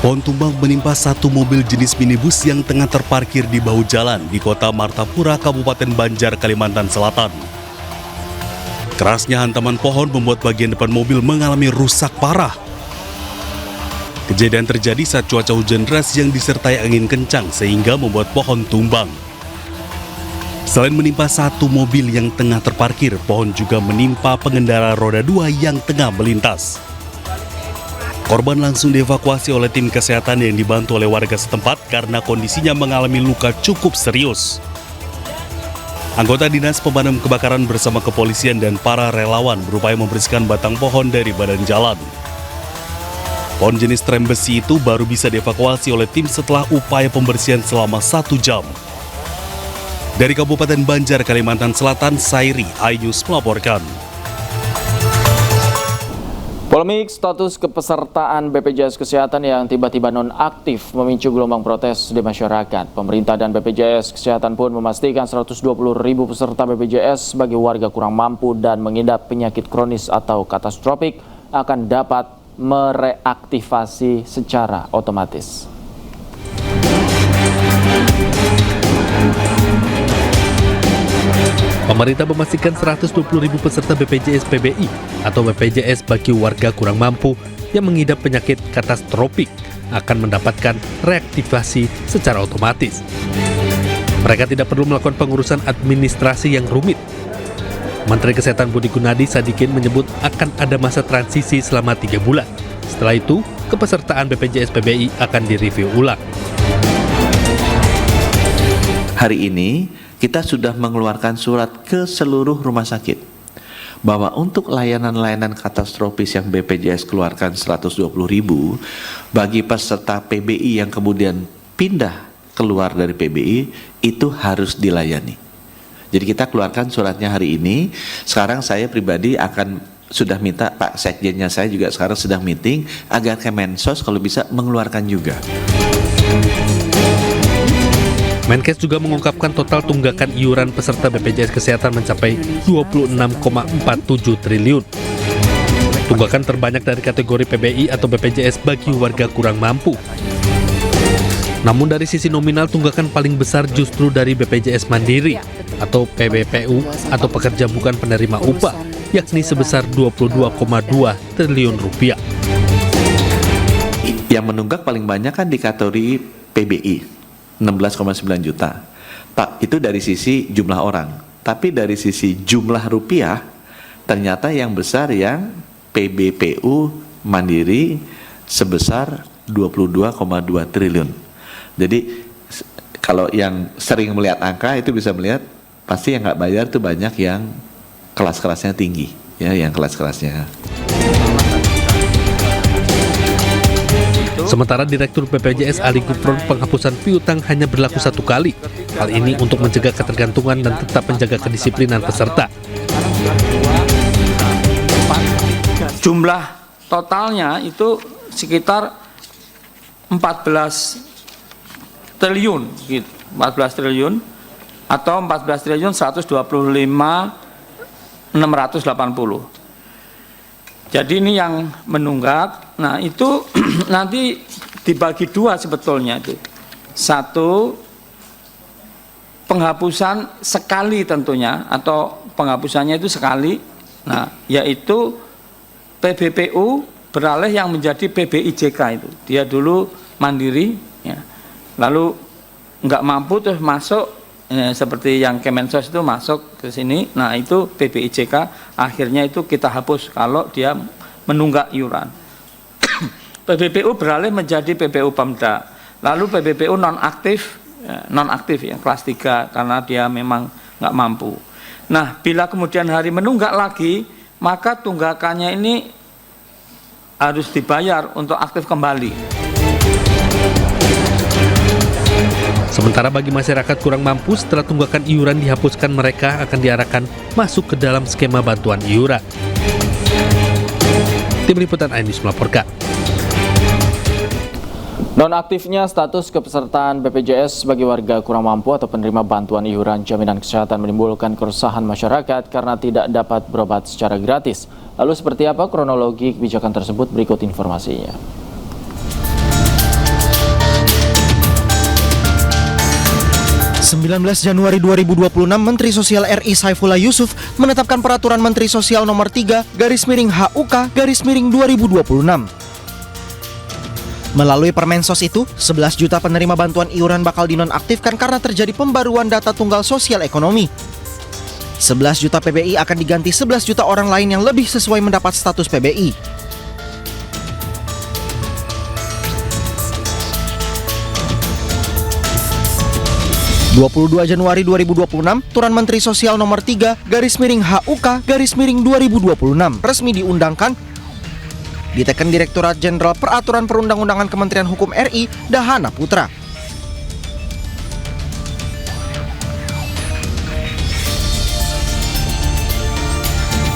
Pohon tumbang menimpa satu mobil jenis minibus yang tengah terparkir di bahu jalan di Kota Martapura, Kabupaten Banjar, Kalimantan Selatan. Kerasnya hantaman pohon membuat bagian depan mobil mengalami rusak parah. Kejadian terjadi saat cuaca hujan deras yang disertai angin kencang sehingga membuat pohon tumbang. Selain menimpa satu mobil yang tengah terparkir, pohon juga menimpa pengendara roda 2 yang tengah melintas. Korban langsung dievakuasi oleh tim kesehatan yang dibantu oleh warga setempat karena kondisinya mengalami luka cukup serius. Anggota Dinas Pemadam Kebakaran bersama kepolisian dan para relawan berupaya membersihkan batang pohon dari badan jalan. Pohon jenis trem besi itu baru bisa dievakuasi oleh tim setelah upaya pembersihan selama 1 jam. Dari Kabupaten Banjar, Kalimantan Selatan, Sairi, iNews melaporkan. Polemik status kepesertaan BPJS Kesehatan yang tiba-tiba nonaktif memicu gelombang protes di masyarakat. Pemerintah dan BPJS Kesehatan pun memastikan 120.000 peserta BPJS bagi warga kurang mampu dan mengidap penyakit kronis atau katastrofik akan dapat mereaktivasi secara otomatis. Pemerintah memastikan 120.000 peserta BPJS PBI atau BPJS bagi warga kurang mampu yang mengidap penyakit katastrofik akan mendapatkan reaktivasi secara otomatis. Mereka tidak perlu melakukan pengurusan administrasi yang rumit. Menteri Kesehatan Budi Gunadi Sadikin menyebut akan ada masa transisi selama 3 bulan. Setelah itu, kepesertaan BPJS PBI akan direview ulang. Hari ini kita sudah mengeluarkan surat ke seluruh rumah sakit bahwa untuk layanan-layanan katastrofis yang BPJS keluarkan 120.000 bagi peserta PBI yang kemudian pindah keluar dari PBI itu harus dilayani. Jadi kita keluarkan suratnya hari ini. Sekarang saya pribadi sudah minta Pak Sekjennya, saya juga sekarang sedang meeting agar Kemensos kalau bisa mengeluarkan juga. Menkes juga mengungkapkan total tunggakan iuran peserta BPJS Kesehatan mencapai 26,47 triliun. Tunggakan terbanyak dari kategori PBI atau BPJS bagi warga kurang mampu. Namun dari sisi nominal tunggakan paling besar justru dari BPJS Mandiri atau PBPU atau pekerja bukan penerima upah, yakni sebesar 22,2 triliun rupiah. Yang menunggak paling banyak kan di kategori PBI. 16,9 juta. Itu dari sisi jumlah orang. Tapi dari sisi jumlah rupiah, ternyata yang besar yang PBPU Mandiri sebesar 22,2 triliun. Jadi kalau yang sering melihat angka itu bisa melihat pasti yang nggak bayar itu banyak yang kelas-kelasnya tinggi, ya, yang kelas-kelasnya. Sementara Direktur BPJS Ali Gufron penghapusan piutang hanya berlaku 1 kali. Hal ini untuk mencegah ketergantungan dan tetap menjaga kedisiplinan peserta. Jumlah totalnya itu sekitar 14 triliun, gitu. 14 triliun atau 14 triliun 125.680. Jadi ini yang menunggak. Nah itu nanti dibagi 2 sebetulnya itu. 1 penghapusan sekali tentunya atau penghapusannya itu sekali. Nah yaitu PBPU beralih yang menjadi PBIJK itu. Dia dulu mandiri, ya. Lalu nggak mampu terus masuk. Seperti yang Kemensos itu masuk ke sini, nah itu PBIJK akhirnya itu kita hapus kalau dia menunggak iuran. PBPU beralih menjadi PBPU Pemda, lalu PBPU nonaktif ya, kelas 3 karena dia memang nggak mampu. Nah bila kemudian hari menunggak lagi, maka tunggakannya ini harus dibayar untuk aktif kembali. Sementara bagi masyarakat kurang mampu, setelah tunggakan iuran dihapuskan, mereka akan diarahkan masuk ke dalam skema bantuan iuran. Tim Liputan iNews melaporkan. Nonaktifnya status kepesertaan BPJS bagi warga kurang mampu atau penerima bantuan iuran jaminan kesehatan menimbulkan keresahan masyarakat karena tidak dapat berobat secara gratis. Lalu seperti apa kronologi kebijakan tersebut? Berikut informasinya. Januari 2026, Menteri Sosial RI Saifullah Yusuf menetapkan Peraturan Menteri Sosial Nomor 3/HUK/2026. Melalui Permensos itu, 11 juta penerima bantuan iuran bakal dinonaktifkan karena terjadi pembaruan data tunggal sosial ekonomi. 11 juta PBI akan diganti 11 juta orang lain yang lebih sesuai mendapat status PBI. Januari 2026, Peraturan Menteri Sosial Nomor 3/HUK/2026 resmi diundangkan. Diteken Direktorat Jenderal Peraturan Perundang-undangan Kementerian Hukum RI, Dahana Putra.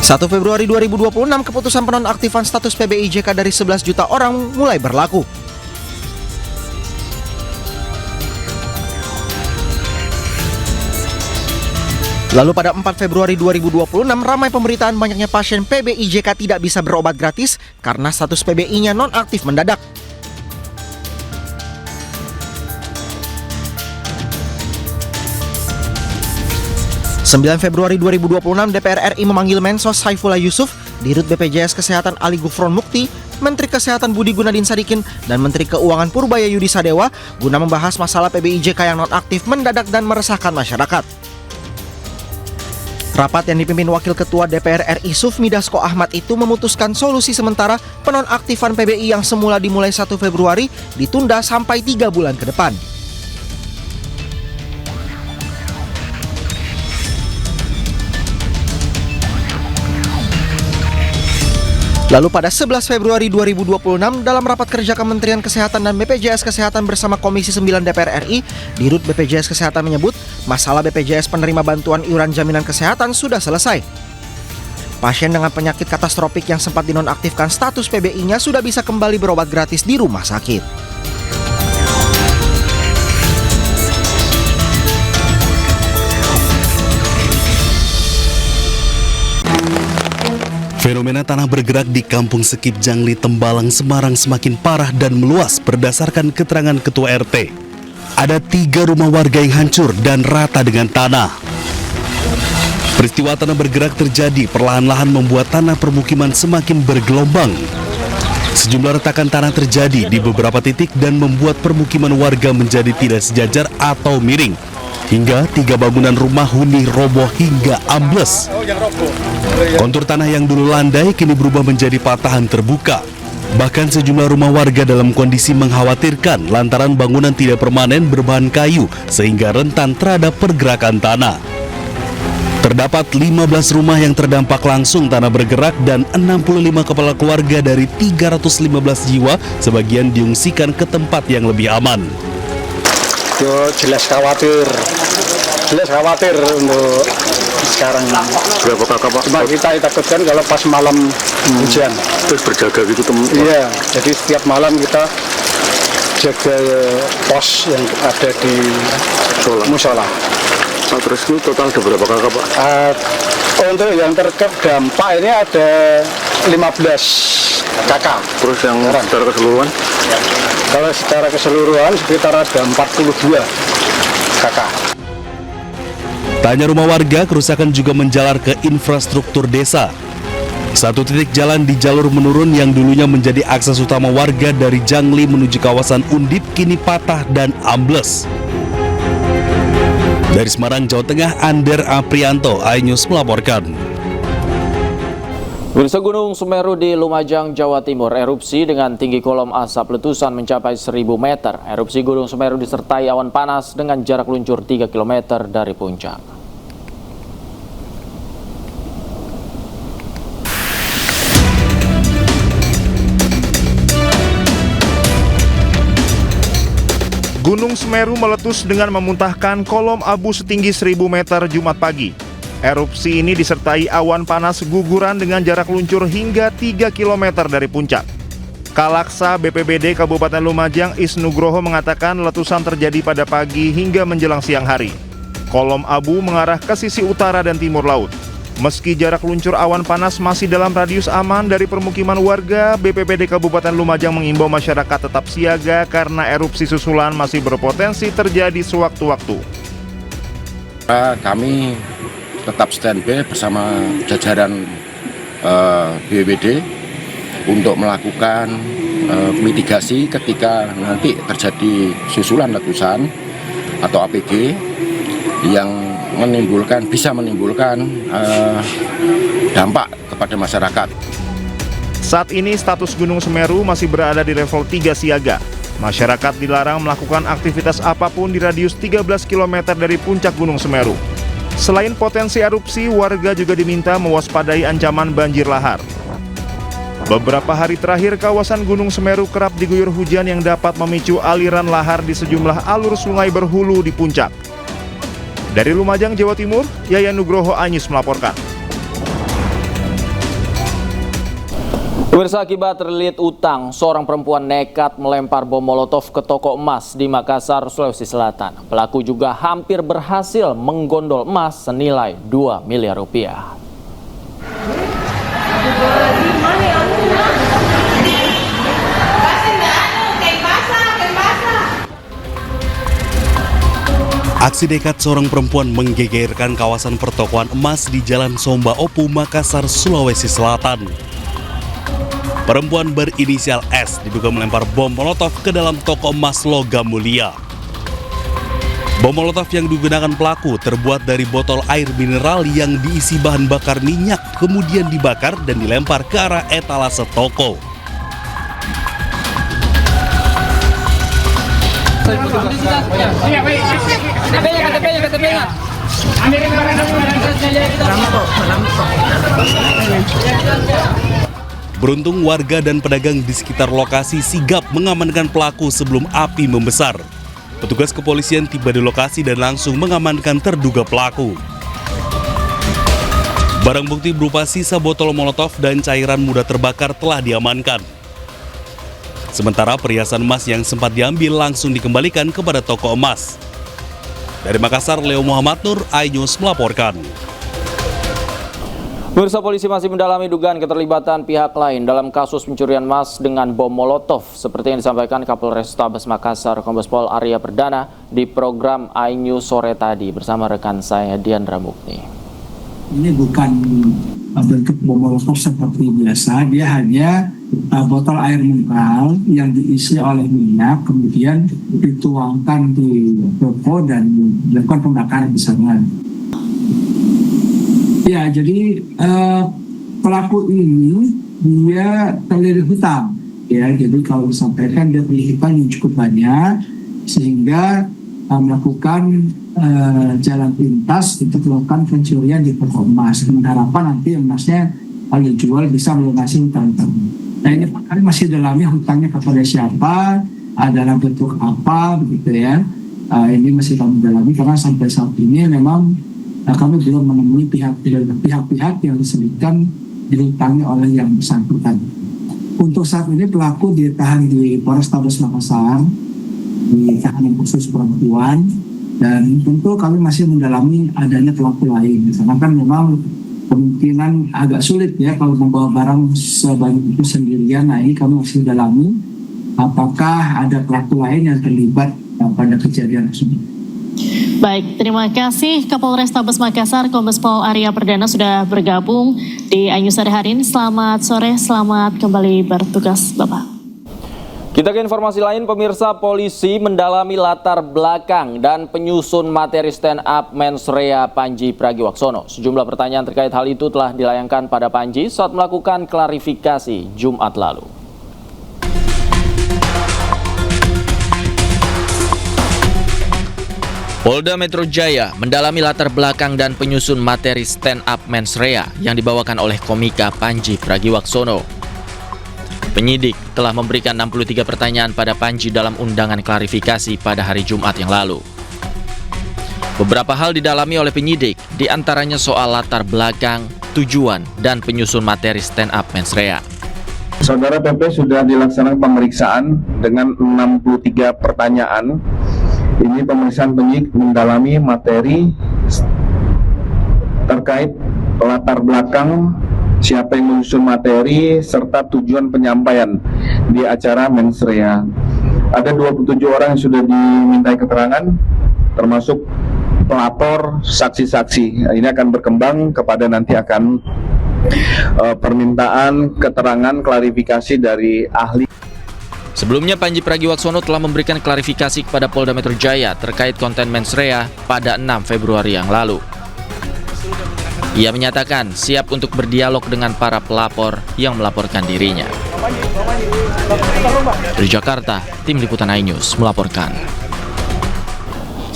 Februari 2026, keputusan penonaktifan status PBI JK dari 11 juta orang mulai berlaku. Lalu pada 4 Februari 2026, ramai pemberitaan banyaknya pasien PBI JK tidak bisa berobat gratis karena status PBI-nya nonaktif mendadak. Februari 2026, DPR RI memanggil Mensos Saifullah Yusuf, Dirut BPJS Kesehatan Ali Gufron Mukti, Menteri Kesehatan Budi Gunadin Sadikin, dan Menteri Keuangan Purbaya Yudi Sadewa guna membahas masalah PBI JK yang nonaktif mendadak dan meresahkan masyarakat. Rapat yang dipimpin Wakil Ketua DPR RI Sufmi Dasko Ahmad itu memutuskan solusi sementara penonaktifan PBI yang semula dimulai 1 Februari ditunda sampai 3 bulan ke depan. Lalu pada 11 Februari 2026, dalam rapat kerja Kementerian Kesehatan dan BPJS Kesehatan bersama Komisi 9 DPR RI, Dirut BPJS Kesehatan menyebut masalah BPJS penerima bantuan iuran jaminan kesehatan sudah selesai. Pasien dengan penyakit katastropik yang sempat dinonaktifkan status PBI-nya sudah bisa kembali berobat gratis di rumah sakit. Fenomena tanah bergerak di Kampung Sekip Jangli, Tembalang, Semarang semakin parah dan meluas berdasarkan keterangan Ketua RT. Ada 3 rumah warga yang hancur dan rata dengan tanah. Peristiwa tanah bergerak terjadi perlahan-lahan membuat tanah permukiman semakin bergelombang. Sejumlah retakan tanah terjadi di beberapa titik dan membuat permukiman warga menjadi tidak sejajar atau miring. Hingga 3 bangunan rumah huni roboh hingga ambles. Kontur tanah yang dulu landai kini berubah menjadi patahan terbuka. Bahkan sejumlah rumah warga dalam kondisi mengkhawatirkan lantaran bangunan tidak permanen berbahan kayu sehingga rentan terhadap pergerakan tanah. Terdapat 15 rumah yang terdampak langsung tanah bergerak dan 65 kepala keluarga dari 315 jiwa sebagian diungsikan ke tempat yang lebih aman. Jelas khawatir untuk sekarang. Berapa kakak Pak? Cuma kita takutkan kalau pas malam hujan. Terus berjaga gitu teman? Iya, jadi setiap malam kita jaga pos yang ada di musola. Nah, terus itu total ada berapa kakak Pak? Untuk yang terdampak ini ada 15 kakak. Terus yang secara keseluruhan? Kalau secara keseluruhan sekitar ada 42 kakak. Tak hanya rumah warga, kerusakan juga menjalar ke infrastruktur desa. Satu titik jalan di jalur menurun yang dulunya menjadi akses utama warga dari Jangli menuju kawasan Undip kini patah dan ambles. Dari Semarang, Jawa Tengah, Ander Aprianto, iNews melaporkan. Pemirsa, Gunung Semeru di Lumajang, Jawa Timur erupsi dengan tinggi kolom asap letusan mencapai 1000 meter. Erupsi Gunung Semeru disertai awan panas dengan jarak luncur 3 km dari puncak. Gunung Semeru meletus dengan memuntahkan kolom abu setinggi 1000 meter Jumat pagi. Erupsi ini disertai awan panas guguran dengan jarak luncur hingga 3 km dari puncak. Kalaksa BPBD Kabupaten Lumajang Isnugroho mengatakan letusan terjadi pada pagi hingga menjelang siang hari. Kolom abu mengarah ke sisi utara dan timur laut. Meski jarak luncur awan panas masih dalam radius aman dari permukiman warga, BPBD Kabupaten Lumajang mengimbau masyarakat tetap siaga karena erupsi susulan masih berpotensi terjadi sewaktu-waktu. Kami tetap standby bersama jajaran BPBD untuk melakukan mitigasi ketika nanti terjadi susulan letusan atau APG yang bisa menimbulkan dampak kepada masyarakat. Saat ini status Gunung Semeru masih berada di level 3 siaga. Masyarakat dilarang melakukan aktivitas apapun di radius 13 km dari puncak Gunung Semeru. Selain potensi erupsi, warga juga diminta mewaspadai ancaman banjir lahar. Beberapa hari terakhir, kawasan Gunung Semeru kerap diguyur hujan yang dapat memicu aliran lahar di sejumlah alur sungai berhulu di puncak. Dari Lumajang, Jawa Timur, Yayan Nugroho Anyus melaporkan. Pemirsa, akibat terlilit utang, seorang perempuan nekat melempar bom molotov ke toko emas di Makassar, Sulawesi Selatan. Pelaku juga hampir berhasil menggondol emas senilai 2 miliar rupiah. Aksi nekat seorang perempuan menggegerkan kawasan pertokoan emas di Jalan Somba Opu, Makassar, Sulawesi Selatan. Perempuan berinisial S diduga melempar bom molotov ke dalam toko emas logam mulia. Bom molotov yang digunakan pelaku terbuat dari botol air mineral yang diisi bahan bakar minyak, kemudian dibakar dan dilempar ke arah etalase toko. Beruntung warga dan pedagang di sekitar lokasi sigap mengamankan pelaku sebelum api membesar. Petugas kepolisian tiba di lokasi dan langsung mengamankan terduga pelaku. Barang bukti berupa sisa botol molotov dan cairan mudah terbakar telah diamankan. Sementara perhiasan emas yang sempat diambil langsung dikembalikan kepada toko emas. Dari Makassar, Leo Muhammad Nur, iNews melaporkan. Pemirsa, polisi masih mendalami dugaan keterlibatan pihak lain dalam kasus pencurian emas dengan bom molotov, seperti yang disampaikan Kapolrestabes Makassar, Kombes Pol Arya Perdana di program iNews sore tadi bersama rekan saya Diandra Mukni. Ini bukan bentuk bom molotov seperti biasa, dia hanya botol air mineral yang diisi oleh minyak, kemudian dituangkan di toko dan dilakukan pembakaran di sana. Ya, jadi pelaku ini dia terlilit hutang, ya. Jadi kalau disampaikan dia terlilit hutang yang cukup banyak, sehingga melakukan jalan pintas untuk melakukan pencurian di toko emas dengan harapan nanti emasnya kalau dijual bisa melunasi hutang. Nah, ini kami masih dalami hutangnya kepada siapa, adalah bentuk apa, begitu ya. Ini masih kami dalami karena sampai saat ini memang kami belum menemui pihak-pihak yang disebutkan dihutangi oleh yang bersangkutan. Untuk saat ini pelaku ditahan di Polrestabes Makassar, di tahanan khusus perempuan, dan tentu kami masih mendalami adanya pelaku lain. Karena kan memang kemungkinan agak sulit ya kalau membawa barang sebanyak itu sendirian. Nah, ini kami masih dalami apakah ada pelaku lain yang terlibat pada kejadian tersebut. Baik, terima kasih Kapolrestabes Makassar, Kombes Pol Arya Perdana sudah bergabung di iNews hari ini. Selamat sore, selamat kembali bertugas, Bapak. Kita ke informasi lain, pemirsa. Polisi mendalami latar belakang dan penyusun materi stand up mensrea Panji Pragiwaksono. Sejumlah pertanyaan terkait hal itu telah dilayangkan pada Panji saat melakukan klarifikasi Jumat lalu. Polda Metro Jaya mendalami latar belakang dan penyusun materi stand up mensrea yang dibawakan oleh komika Panji Pragiwaksono. Penyidik telah memberikan 63 pertanyaan pada Panji dalam undangan klarifikasi pada hari Jumat yang lalu. Beberapa hal didalami oleh penyidik, diantaranya soal latar belakang, tujuan, dan penyusun materi stand up mensrea. Saudara PP sudah dilaksanakan pemeriksaan dengan 63 pertanyaan. Ini pemeriksaan penyidik mendalami materi terkait latar belakang, siapa yang menyusun materi, serta tujuan penyampaian di acara mensrea. Ada 27 orang yang sudah dimintai keterangan, termasuk pelapor, saksi-saksi. Ini akan berkembang kepada nanti akan permintaan keterangan klarifikasi dari ahli. Sebelumnya Panji Pragiwaksono telah memberikan klarifikasi kepada Polda Metro Jaya terkait konten mensrea pada 6 Februari yang lalu. Ia menyatakan siap untuk berdialog dengan para pelapor yang melaporkan dirinya. Dari Jakarta, Tim Liputan iNews melaporkan.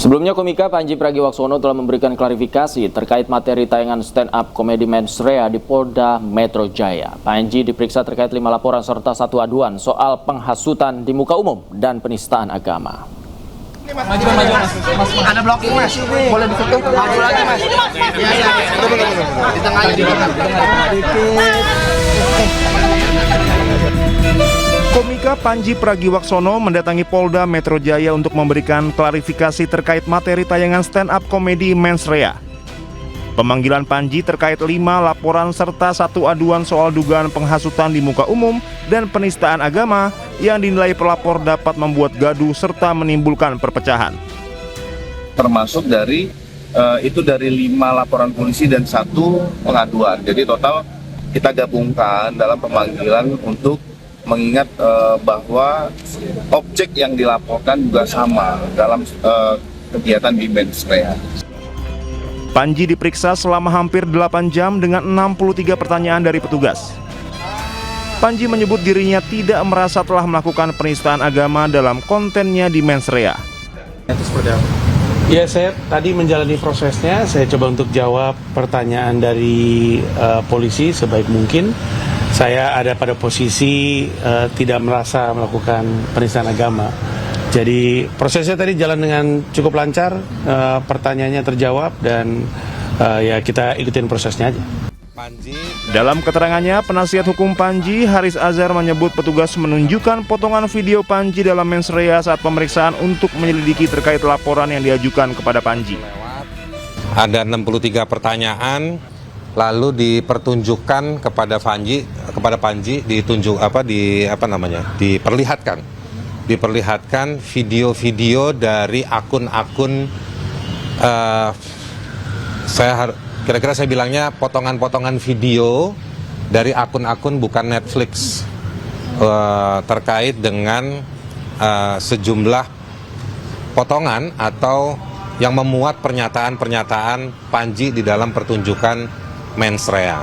Sebelumnya komika Panji Pragiwaksono telah memberikan klarifikasi terkait materi tayangan stand-up komedi mensrea di Polda Metro Jaya. Panji diperiksa terkait 5 laporan serta 1 aduan soal penghasutan di muka umum dan penistaan agama. Maju, mas. Ada blocking, mas. Boleh ditutup. Maju lagi, mas. Iya. Di tengah aja. Komika Panji Pragiwaksono mendatangi Polda Metro Jaya untuk memberikan klarifikasi terkait materi tayangan stand-up komedi mensrea. Pemanggilan Panji terkait 5 laporan serta 1 aduan soal dugaan penghasutan di muka umum dan penistaan agama yang dinilai pelapor dapat membuat gaduh serta menimbulkan perpecahan. Termasuk dari dari 5 laporan polisi dan 1 pengaduan. Jadi total kita gabungkan dalam pemanggilan untuk mengingat bahwa objek yang dilaporkan juga sama dalam kegiatan di mensrea. Panji diperiksa selama hampir 8 jam dengan 63 pertanyaan dari petugas. Panji menyebut dirinya tidak merasa telah melakukan penistaan agama dalam kontennya di mensrea. Itu seperti apa? Ya, saya tadi menjalani prosesnya, saya coba untuk jawab pertanyaan dari polisi sebaik mungkin. Saya ada pada posisi tidak merasa melakukan penistaan agama. Jadi prosesnya tadi jalan dengan cukup lancar, pertanyaannya terjawab dan ya kita ikutin prosesnya aja. Dalam keterangannya, penasihat hukum Panji, Haris Azhar menyebut petugas menunjukkan potongan video Panji dalam mensrea saat pemeriksaan untuk menyelidiki terkait laporan yang diajukan kepada Panji. Ada 63 pertanyaan, lalu dipertunjukkan kepada Panji diperlihatkan video-video dari akun-akun kira-kira saya bilangnya potongan-potongan video dari akun-akun bukan Netflix terkait dengan sejumlah potongan atau yang memuat pernyataan-pernyataan Panji di dalam pertunjukan mensrea.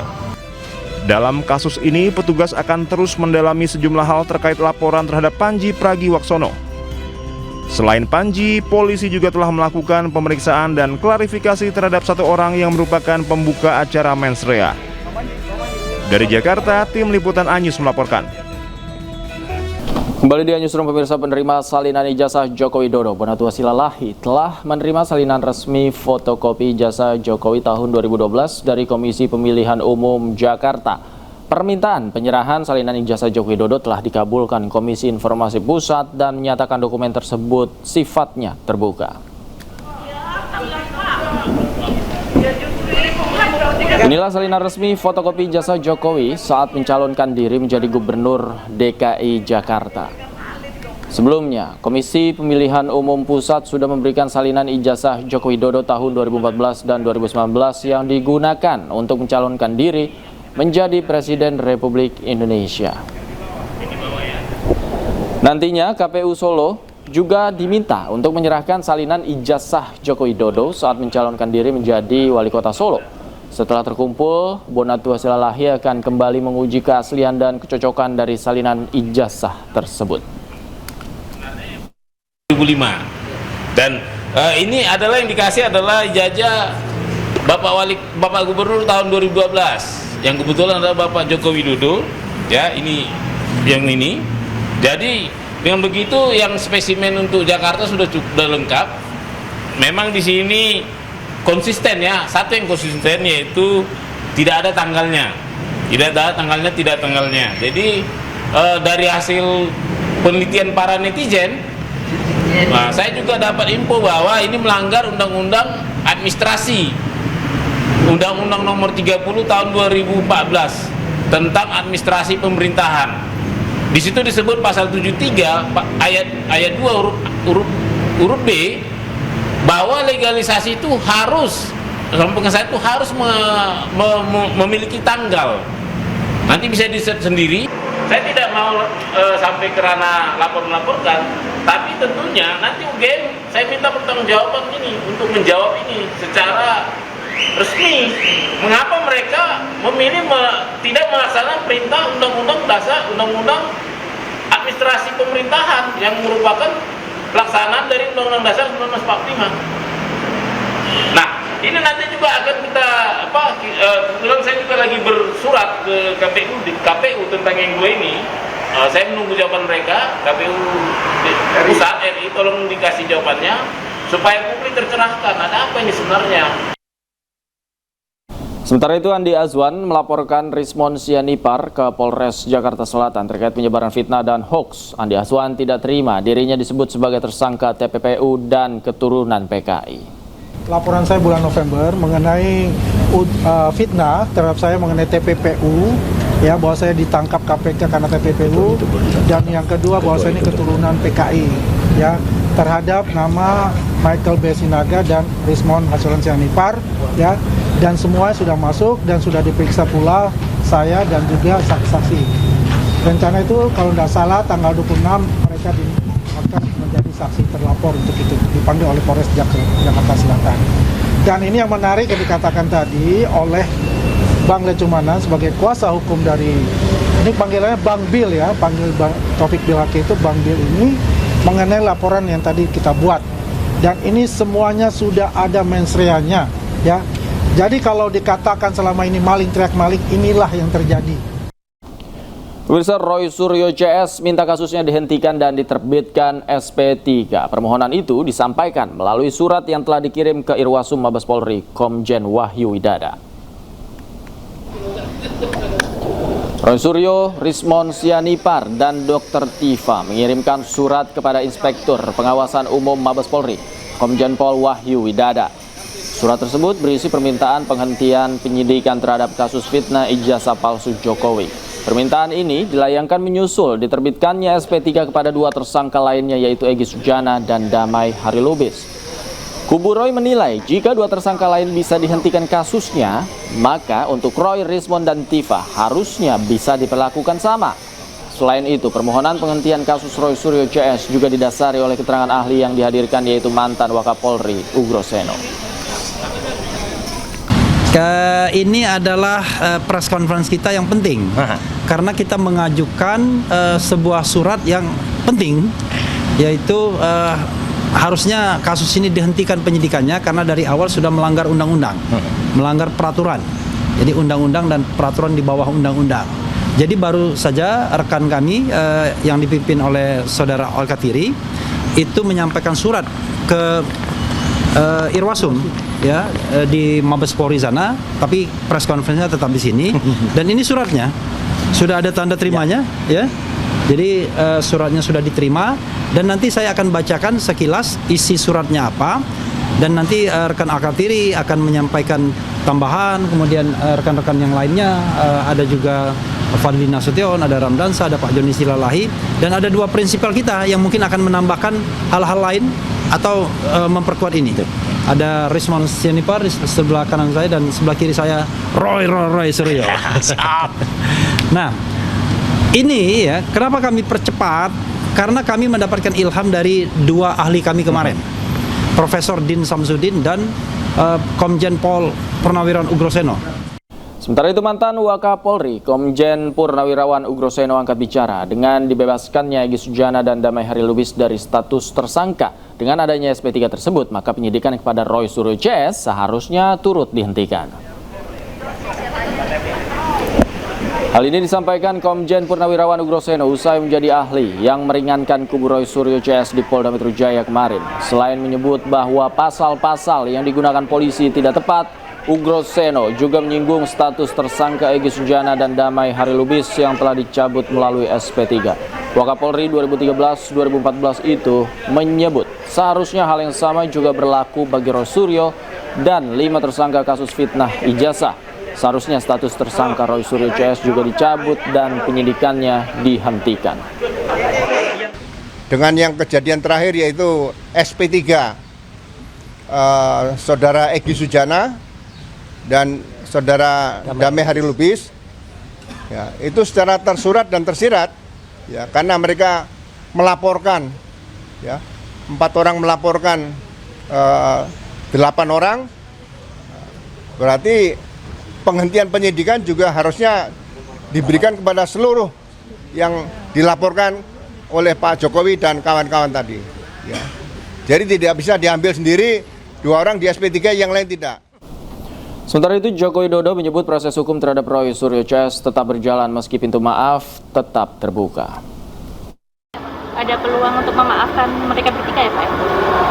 Dalam kasus ini, petugas akan terus mendalami sejumlah hal terkait laporan terhadap Panji Pragiwaksono. Selain Panji, polisi juga telah melakukan pemeriksaan dan klarifikasi terhadap 1 orang yang merupakan pembuka acara mensrea. Dari Jakarta, Tim Liputan iNews melaporkan. Kembali di Newsroom, pemirsa, penerima salinan ijazah Joko Widodo, Bonatua Silalahi telah menerima salinan resmi fotokopi ijazah Jokowi tahun 2012 dari Komisi Pemilihan Umum Jakarta. Permintaan penyerahan salinan ijazah Joko Widodo telah dikabulkan Komisi Informasi Pusat dan menyatakan dokumen tersebut sifatnya terbuka. Inilah salinan resmi fotokopi ijazah Jokowi saat mencalonkan diri menjadi Gubernur DKI Jakarta. Sebelumnya, Komisi Pemilihan Umum Pusat sudah memberikan salinan ijazah Joko Widodo tahun 2014 dan 2019 yang digunakan untuk mencalonkan diri menjadi Presiden Republik Indonesia. Nantinya KPU Solo juga diminta untuk menyerahkan salinan ijazah Joko Widodo saat mencalonkan diri menjadi Wali Kota Solo. Setelah terkumpul, Bonatua Silalahi akan kembali menguji keaslian dan kecocokan dari salinan ijazah tersebut. 2005 dan ini adalah yang dikasih adalah ijazah Bapak Gubernur tahun 2012 yang kebetulan adalah Bapak Joko Widodo, ya, ini yang ini. Jadi dengan begitu yang spesimen untuk Jakarta sudah lengkap. Memang di sini konsisten, ya, satu yang konsisten yaitu tidak ada tanggalnya, tidak tanggalnya. Jadi dari hasil penelitian para netizen, nah, saya juga dapat info bahwa ini melanggar undang-undang administrasi, Undang-Undang Nomor 30 Tahun 2014 tentang administrasi pemerintahan. Di situ disebut pasal 73 ayat 2 huruf B bahwa legalisasi itu harus, pengesahan itu harus memiliki tanggal. Nanti bisa di-set sendiri. Saya tidak mau sampai ke ranah lapor-laporkan, tapi tentunya nanti UGM saya minta pertanggungjawaban ini untuk menjawab ini secara resmi. Mengapa mereka memilih tidak melaksanakan perintah Undang-Undang Dasar, Undang-Undang Administrasi Pemerintahan yang merupakan pelaksanaan dari Undang-Undang Dasar 1945. Nah, ini nanti juga akan kita kebetulan saya juga lagi bersurat ke KPU tentang yang dua ini. Saya menunggu jawaban mereka. KPU Pusat RI tolong dikasih jawabannya supaya publik tercerahkan ada apa ini sebenarnya. Sementara itu, Andi Azwan melaporkan Rismon Sianipar ke Polres Jakarta Selatan terkait penyebaran fitnah dan hoax. Andi Azwan tidak terima dirinya disebut sebagai tersangka TPPU dan keturunan PKI. Laporan saya bulan November mengenai fitnah terhadap saya mengenai TPPU, ya, bahwa saya ditangkap KPK karena TPPU, dan yang kedua bahwa saya ini keturunan PKI, ya, terhadap nama Michael B. Sinaga dan Rismon Hasulan Sianipar, ya, dan semua sudah masuk dan sudah diperiksa pula saya dan juga saksi-saksi. Rencana itu kalau tidak salah tanggal 26 mereka akan menjadi saksi terlapor untuk itu, dipanggil oleh Polres Jakarta Selatan. Dan ini yang menarik yang dikatakan tadi oleh Bang Lecumana sebagai kuasa hukum dari, ini panggilannya Bang Bil, ya, panggil Bang Taufik Bilhaki itu Bang Bil ini, mengenai laporan yang tadi kita buat. Dan ini semuanya sudah ada mensreanya, ya. Jadi kalau dikatakan selama ini maling teriak maling, inilah yang terjadi. Pemirsa, Roy Suryo CS minta kasusnya dihentikan dan diterbitkan SP3. Permohonan itu disampaikan melalui surat yang telah dikirim ke Irwasum Mabes Polri, Komjen Wahyu Widada. Roy Suryo, Rismon Sianipar, dan Dr. Tifa mengirimkan surat kepada Inspektur Pengawasan Umum Mabes Polri, Komjen Pol Wahyu Widada. Surat tersebut berisi permintaan penghentian penyidikan terhadap kasus fitnah ijazah palsu Jokowi. Permintaan ini dilayangkan menyusul diterbitkannya SP3 kepada dua tersangka lainnya, yaitu Egy Sujana dan Damai Harilubis. Kubu Roy menilai jika dua tersangka lain bisa dihentikan kasusnya, maka untuk Roy, Rismon, dan Tifa harusnya bisa diperlakukan sama. Selain itu, permohonan penghentian kasus Roy Suryo CS juga didasari oleh keterangan ahli yang dihadirkan, yaitu mantan Wakapolri Ugroseno. Ini adalah press conference kita yang penting karena kita mengajukan sebuah surat yang penting, yaitu harusnya kasus ini dihentikan penyidikannya karena dari awal sudah melanggar undang-undang, melanggar peraturan. Jadi undang-undang dan peraturan di bawah undang-undang. Jadi baru saja rekan kami yang dipimpin oleh Saudara Alkatiri itu menyampaikan surat ke Irwasum, ya, di Mabes Polri sana, tapi press conference-nya tetap di sini. Dan ini suratnya sudah ada tanda terimanya, ya. Jadi suratnya sudah diterima dan nanti saya akan bacakan sekilas isi suratnya apa, dan nanti rekan Alkatiri akan menyampaikan tambahan, kemudian rekan-rekan yang lainnya ada juga Fadli Nasution, ada Ramdansa, ada Pak Joni Silalahi, dan ada dua prinsipal kita yang mungkin akan menambahkan hal-hal lain atau memperkuat ini. Ada Rismon Sianipar di sebelah kanan saya dan sebelah kiri saya Roy Suryo. Nah, ini ya kenapa kami percepat, karena kami mendapatkan ilham dari dua ahli kami kemarin, Profesor Din Samsudin dan Komjen Pol Purnawirawan Ugroseno. Sementara itu, mantan Wakapolri Komjen Purnawirawan Ugroseno angkat bicara dengan dibebaskannya Egy Sujana dan Damai Harilubis dari status tersangka. Dengan adanya SP3 tersebut, maka penyidikan kepada Roy Suryo CS seharusnya turut dihentikan. Hal ini disampaikan Komjen Purnawirawan Ugroseno usai menjadi ahli yang meringankan kubu Roy Suryo CS di Polda Metro Jaya kemarin. Selain menyebut bahwa pasal-pasal yang digunakan polisi tidak tepat, Ugro Seno juga menyinggung status tersangka Egy Sujana dan Damai Harilubis yang telah dicabut melalui SP3. Wakapolri 2013-2014 itu menyebut seharusnya hal yang sama juga berlaku bagi Roy Suryo dan 5 tersangka kasus fitnah ijazah. Seharusnya status tersangka Roy Suryo CS juga dicabut dan penyidikannya dihentikan. Dengan yang kejadian terakhir yaitu SP3, Saudara Egy Sujana dan Saudara Damai Harilubis, ya, itu secara tersurat dan tersirat, ya, karena mereka melaporkan, ya, 4 orang melaporkan 8 orang, berarti penghentian penyidikan juga harusnya diberikan kepada seluruh yang dilaporkan oleh Pak Jokowi dan kawan-kawan tadi. Ya. Jadi tidak bisa diambil sendiri 2 orang di SP3, yang lain tidak. Sementara itu, Joko Widodo menyebut proses hukum terhadap Roy Suryo CS tetap berjalan meski pintu maaf tetap terbuka. Ada peluang untuk memaafkan mereka bertiga ya Pak?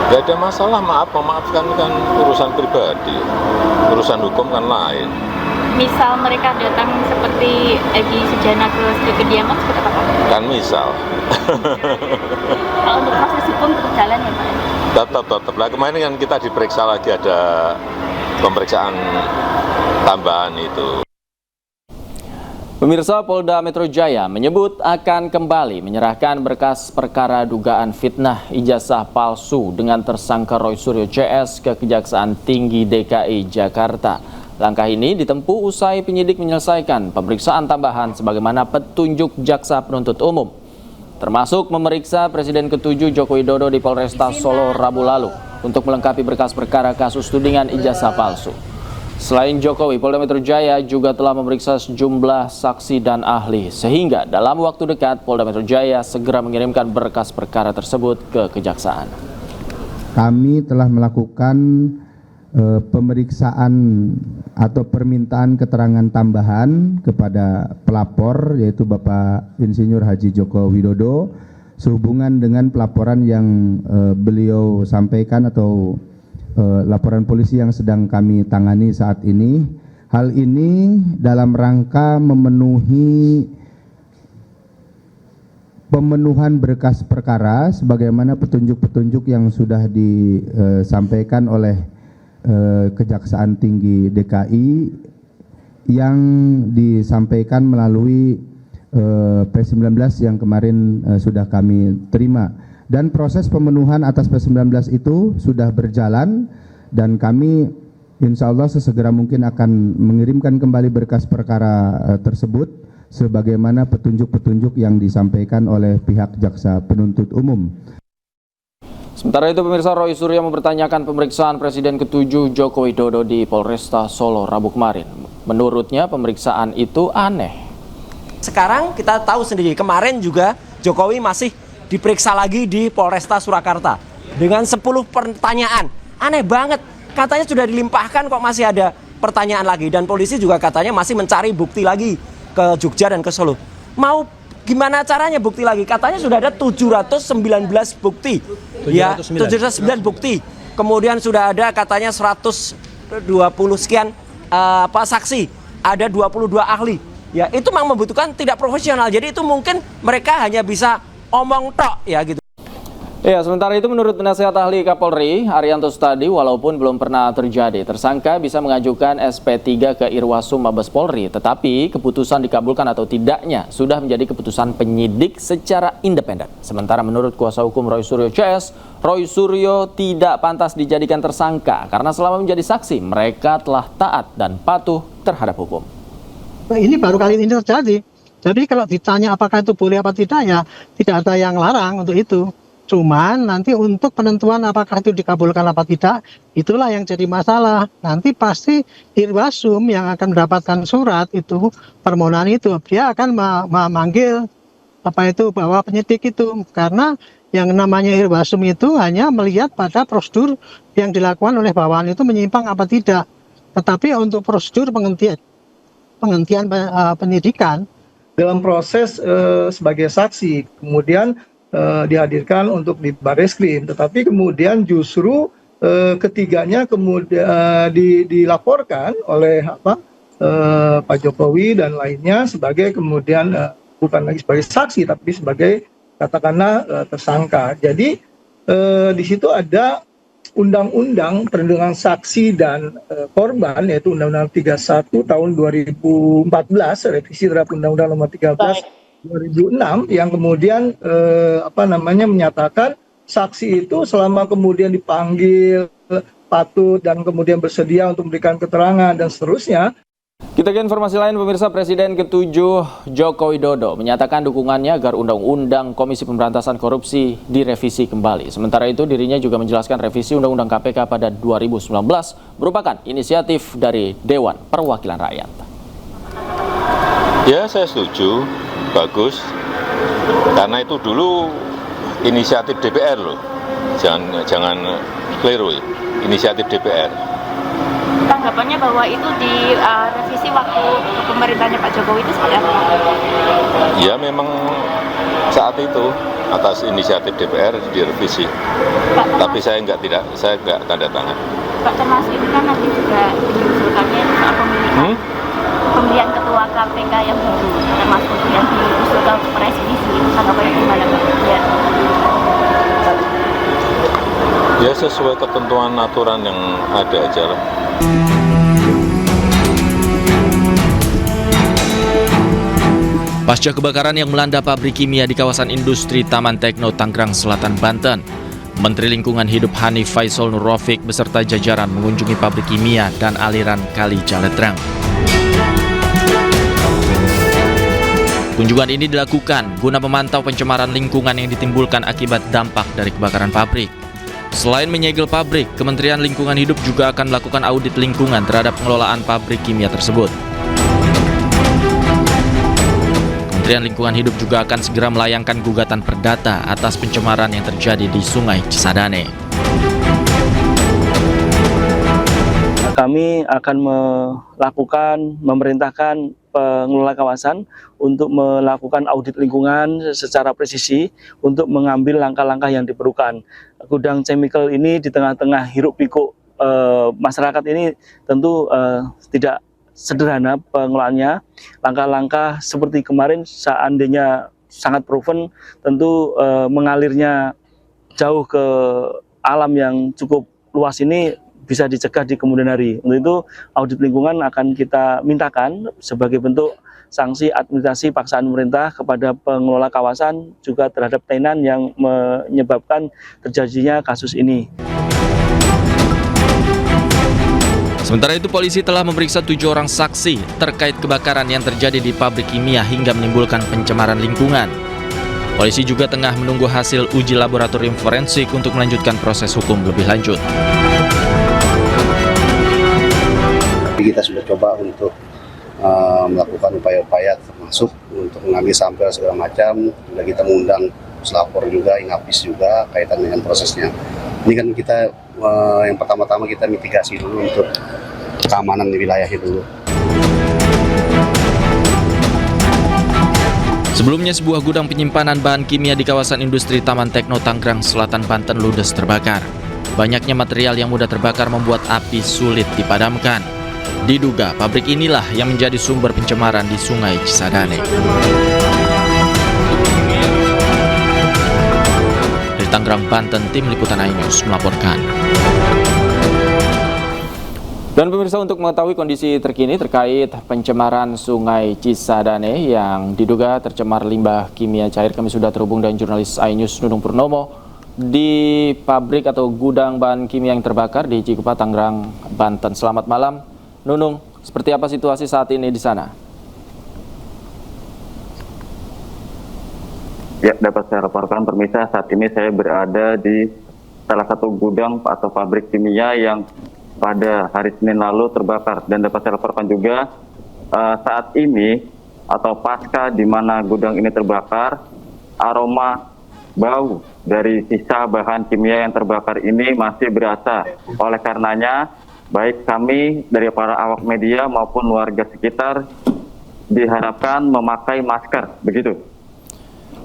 Gak ada masalah, memaafkan kan urusan pribadi, urusan hukum kan lain. Misal mereka datang seperti Egy Sujana ke kediaman seperti apa Pak? Kan misal. Kalau untuk proses hukum berjalan ya Pak? Tetap lah, kemarin kan kita diperiksa lagi, ada pemeriksaan tambahan itu. Pemirsa, Polda Metro Jaya menyebut akan kembali menyerahkan berkas perkara dugaan fitnah ijazah palsu dengan tersangka Roy Suryo CS ke Kejaksaan Tinggi DKI Jakarta. Langkah ini ditempuh usai penyidik menyelesaikan pemeriksaan tambahan sebagaimana petunjuk Jaksa Penuntut Umum, termasuk memeriksa Presiden ke-7 Joko Widodo di Polresta Solo Rabu lalu untuk melengkapi berkas perkara kasus tudingan ijazah palsu. Selain Jokowi, Polda Metro Jaya juga telah memeriksa sejumlah saksi dan ahli, sehingga dalam waktu dekat Polda Metro Jaya segera mengirimkan berkas perkara tersebut ke Kejaksaan. Kami telah melakukan pemeriksaan atau permintaan keterangan tambahan kepada pelapor, yaitu Bapak Insinyur Haji Joko Widodo, sehubungan dengan pelaporan yang beliau sampaikan atau laporan polisi yang sedang kami tangani saat ini. Hal ini dalam rangka pemenuhan berkas perkara sebagaimana petunjuk-petunjuk yang sudah disampaikan oleh Kejaksaan Tinggi DKI yang disampaikan melalui P19 yang kemarin sudah kami terima. Dan proses pemenuhan atas P19 itu sudah berjalan dan kami insya Allah sesegera mungkin akan mengirimkan kembali berkas perkara tersebut sebagaimana petunjuk-petunjuk yang disampaikan oleh pihak Jaksa Penuntut Umum. Sementara itu, pemirsa, Roy Suryo mempertanyakan pemeriksaan Presiden ke-7 Joko Widodo di Polresta Solo Rabu kemarin. Menurutnya pemeriksaan itu aneh. Sekarang kita tahu sendiri, kemarin juga Jokowi masih diperiksa lagi di Polresta Surakarta dengan 10 pertanyaan. Aneh banget, katanya sudah dilimpahkan kok masih ada pertanyaan lagi, dan polisi juga katanya masih mencari bukti lagi ke Jogja dan ke Solo. Mau gimana caranya bukti lagi? Katanya sudah ada 719 bukti. 709. Ya, 709 bukti. Kemudian sudah ada katanya 120 sekian saksi, ada 22 ahli. Ya, itu memang membutuhkan tidak profesional. Jadi itu mungkin mereka hanya bisa omong tok ya gitu. Ya, sementara itu menurut penasihat ahli Kapolri Arianto Stadi, walaupun belum pernah terjadi, tersangka bisa mengajukan SP3 ke Irwasum Mabes Polri, tetapi keputusan dikabulkan atau tidaknya sudah menjadi keputusan penyidik secara independen. Sementara menurut kuasa hukum Roy Suryo CS, Roy Suryo tidak pantas dijadikan tersangka karena selama menjadi saksi mereka telah taat dan patuh terhadap hukum. Ini baru kali ini terjadi. Jadi kalau ditanya apakah itu boleh apa tidak, ya tidak ada yang larang untuk itu. Cuman nanti untuk penentuan apakah itu dikabulkan apa tidak, itulah yang jadi masalah. Nanti pasti Irwasum yang akan mendapatkan surat itu, permohonan itu, dia akan memanggil bahwa penyidik itu. Karena yang namanya Irwasum itu hanya melihat pada prosedur yang dilakukan oleh bawahan itu menyimpang apa tidak. Tetapi untuk prosedur penghentian penyidikan dalam proses sebagai saksi, kemudian dihadirkan untuk di Barreskrim, tetapi kemudian justru ketiganya kemudian dilaporkan oleh Pak Jokowi dan lainnya sebagai kemudian bukan lagi sebagai saksi tapi sebagai katakanlah tersangka. Jadi di situ ada Undang-Undang Perlindungan Saksi dan Korban, yaitu Undang-Undang 31 tahun 2014, revisi terhadap Undang-Undang Nomor 13 2006 yang kemudian menyatakan saksi itu selama kemudian dipanggil patut dan kemudian bersedia untuk memberikan keterangan dan seterusnya. Kita ke informasi lain, pemirsa. Presiden ke-7 Joko Widodo menyatakan dukungannya agar Undang-Undang Komisi Pemberantasan Korupsi direvisi kembali. Sementara itu dirinya juga menjelaskan revisi Undang-Undang KPK pada 2019 merupakan inisiatif dari Dewan Perwakilan Rakyat. Ya, saya setuju, bagus. Karena itu dulu inisiatif DPR loh. Jangan keliru ya. Inisiatif DPR. Tanggapannya bahwa itu di revisi waktu pemerintahnya Pak Jokowi itu seperti apa? Ya memang saat itu atas inisiatif DPR direvisi. Tapi saya nggak tanda tangan. Pak, termasuk itu kan nanti juga diusulkannya soal pemilihan ketua KPK yang baru, termasuk yang diusulkan presisi. Tanggapannya gimana Pak? Ya sesuai ketentuan aturan yang ada aja lah. Pasca kebakaran yang melanda pabrik kimia di kawasan industri Taman Tekno, Tangerang Selatan, Banten, Menteri Lingkungan Hidup Hanif Faisal Nur Rafiq beserta jajaran mengunjungi pabrik kimia dan aliran Kali Jaletrang. Kunjungan ini dilakukan guna memantau pencemaran lingkungan yang ditimbulkan akibat dampak dari kebakaran pabrik. Selain menyegel pabrik, Kementerian Lingkungan Hidup juga akan melakukan audit lingkungan terhadap pengelolaan pabrik kimia tersebut. Kementerian Lingkungan Hidup juga akan segera melayangkan gugatan perdata atas pencemaran yang terjadi di Sungai Cisadane. Kami akan memerintahkan pengelola kawasan untuk melakukan audit lingkungan secara presisi untuk mengambil langkah-langkah yang diperlukan. Gudang chemical ini di tengah-tengah hiruk-pikuk masyarakat ini tentu tidak sederhana pengelolaannya. Langkah-langkah seperti kemarin seandainya sangat proven, tentu mengalirnya jauh ke alam yang cukup luas ini bisa dicegah di kemudian hari. Untuk itu audit lingkungan akan kita mintakan sebagai bentuk sanksi administrasi paksaan pemerintah kepada pengelola kawasan juga terhadap tenan yang menyebabkan terjadinya kasus ini. Sementara itu polisi telah memeriksa 7 orang saksi terkait kebakaran yang terjadi di pabrik kimia hingga menimbulkan pencemaran lingkungan. Polisi juga tengah menunggu hasil uji laboratorium forensik untuk melanjutkan proses hukum lebih lanjut. Kita sudah coba untuk melakukan upaya-upaya termasuk untuk mengambil sampel segala macam. Sudah kita mengundang pelapor juga, Inapis juga kaitan dengan prosesnya. Ini kan kita yang pertama-tama kita mitigasi dulu untuk keamanan di wilayahnya dulu. Sebelumnya sebuah gudang penyimpanan bahan kimia di kawasan industri Taman Tekno, Tangerang Selatan, Banten ludes terbakar. Banyaknya material yang mudah terbakar membuat api sulit dipadamkan. Diduga pabrik inilah yang menjadi sumber pencemaran di Sungai Cisadane. Dari Tangerang, Banten, tim Liputan iNews melaporkan. Dan pemirsa, untuk mengetahui kondisi terkini terkait pencemaran Sungai Cisadane yang diduga tercemar limbah kimia cair, kami sudah terhubung dengan jurnalis iNews Nunung Purnomo di pabrik atau gudang bahan kimia yang terbakar di Cikupa, Tangerang, Banten. Selamat malam, Nunung. Seperti apa situasi saat ini di sana? Ya, dapat saya laporkan pemirsa, saat ini saya berada di salah satu gudang atau pabrik kimia yang pada hari Senin lalu terbakar, dan dapat saya laporkan juga saat ini atau pasca di mana gudang ini terbakar, aroma bau dari sisa bahan kimia yang terbakar ini masih berasa. Oleh karenanya, baik kami dari para awak media maupun warga sekitar diharapkan memakai masker, begitu.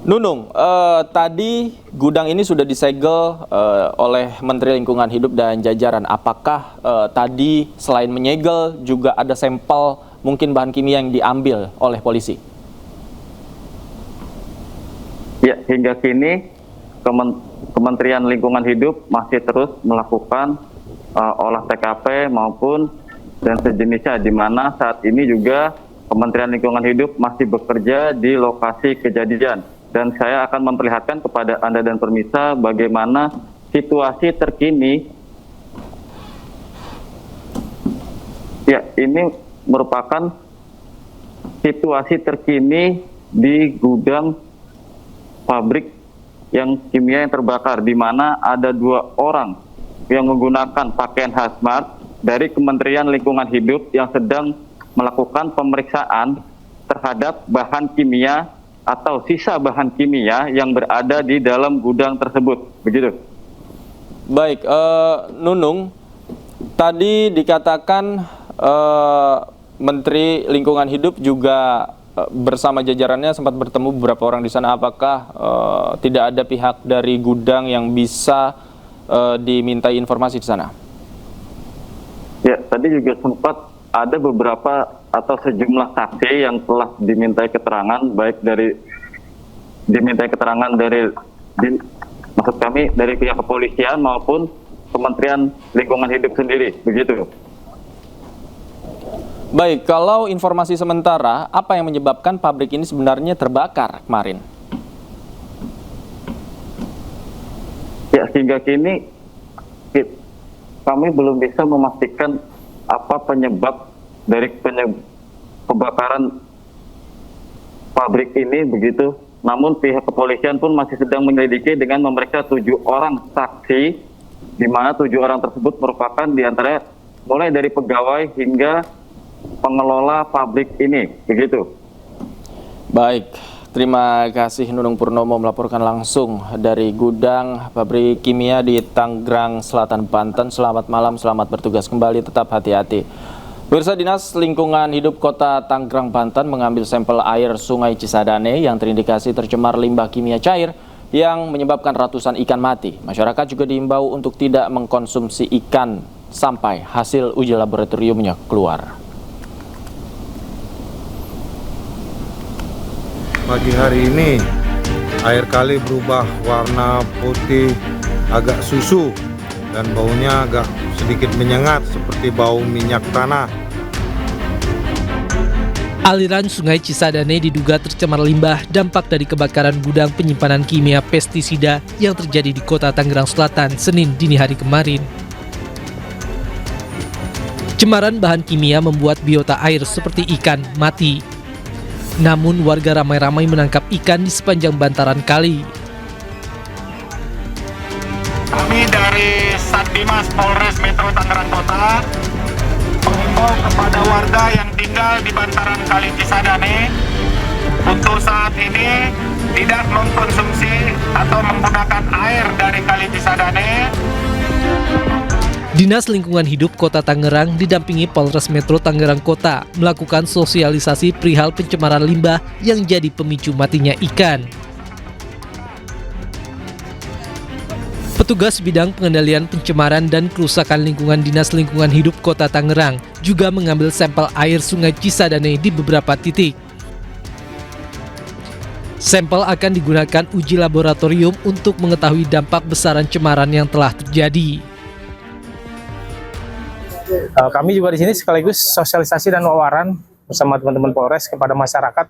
Nunung, tadi gudang ini sudah disegel oleh Menteri Lingkungan Hidup dan jajaran. Apakah tadi selain menyegel juga ada sampel mungkin bahan kimia yang diambil oleh polisi? Ya, hingga kini Kementerian Lingkungan Hidup masih terus melakukan olah TKP maupun dan sejenisnya, di mana saat ini juga Kementerian Lingkungan Hidup masih bekerja di lokasi kejadian. Dan saya akan memperlihatkan kepada Anda dan pemirsa bagaimana situasi terkini. Ya, ini merupakan situasi terkini di gudang pabrik yang kimia yang terbakar, di mana ada 2 orang yang menggunakan pakaian hazmat dari Kementerian Lingkungan Hidup yang sedang melakukan pemeriksaan terhadap bahan kimia atau sisa bahan kimia yang berada di dalam gudang tersebut, begitu. Baik, Nunung, tadi dikatakan Menteri Lingkungan Hidup juga bersama jajarannya sempat bertemu beberapa orang di sana. Apakah tidak ada pihak dari gudang yang bisa dimintai informasi di sana? Ya, tadi juga sempat ada beberapa atau sejumlah saksi yang telah dimintai keterangan, baik dari maksud kami dari pihak kepolisian maupun Kementerian Lingkungan Hidup sendiri, begitu. Baik, kalau informasi sementara, apa yang menyebabkan pabrik ini sebenarnya terbakar kemarin? Ya, hingga kini kami belum bisa memastikan apa penyebab dari kebakaran pabrik ini, begitu. Namun pihak kepolisian pun masih sedang menyelidiki dengan memeriksa 7 orang saksi, di mana 7 orang tersebut merupakan diantara mulai dari pegawai hingga pengelola pabrik ini, begitu. Baik, terima kasih Nunung Purnomo melaporkan langsung dari gudang pabrik kimia di Tangerang Selatan, Banten. Selamat malam, selamat bertugas kembali, tetap hati-hati. Pemirsa, Dinas Lingkungan Hidup Kota Tangerang, Banten mengambil sampel air Sungai Cisadane yang terindikasi tercemar limbah kimia cair yang menyebabkan ratusan ikan mati. Masyarakat juga diimbau untuk tidak mengkonsumsi ikan sampai hasil uji laboratoriumnya keluar. Pagi hari ini air kali berubah warna putih agak susu dan baunya agak sedikit menyengat seperti bau minyak tanah. Aliran Sungai Cisadane diduga tercemar limbah dampak dari kebakaran gudang penyimpanan kimia pestisida yang terjadi di Kota Tangerang Selatan Senin dini hari kemarin. Cemaran bahan kimia membuat biota air seperti ikan mati. Namun warga ramai-ramai menangkap ikan di sepanjang bantaran kali. Kami dari Satdimas Polres Metro Tangerang Kota mengimbau kepada warga yang tinggal di bantaran Kali Cisadane untuk saat ini tidak mengkonsumsi atau menggunakan air dari Kali Cisadane. Dinas Lingkungan Hidup Kota Tangerang didampingi Polres Metro Tangerang Kota melakukan sosialisasi perihal pencemaran limbah yang jadi pemicu matinya ikan. Petugas bidang pengendalian pencemaran dan kerusakan lingkungan Dinas Lingkungan Hidup Kota Tangerang juga mengambil sampel air Sungai Cisadane di beberapa titik. Sampel akan digunakan uji laboratorium untuk mengetahui dampak besaran cemaran yang telah terjadi. Kami juga di sini sekaligus sosialisasi dan wawaran bersama teman-teman Polres kepada masyarakat,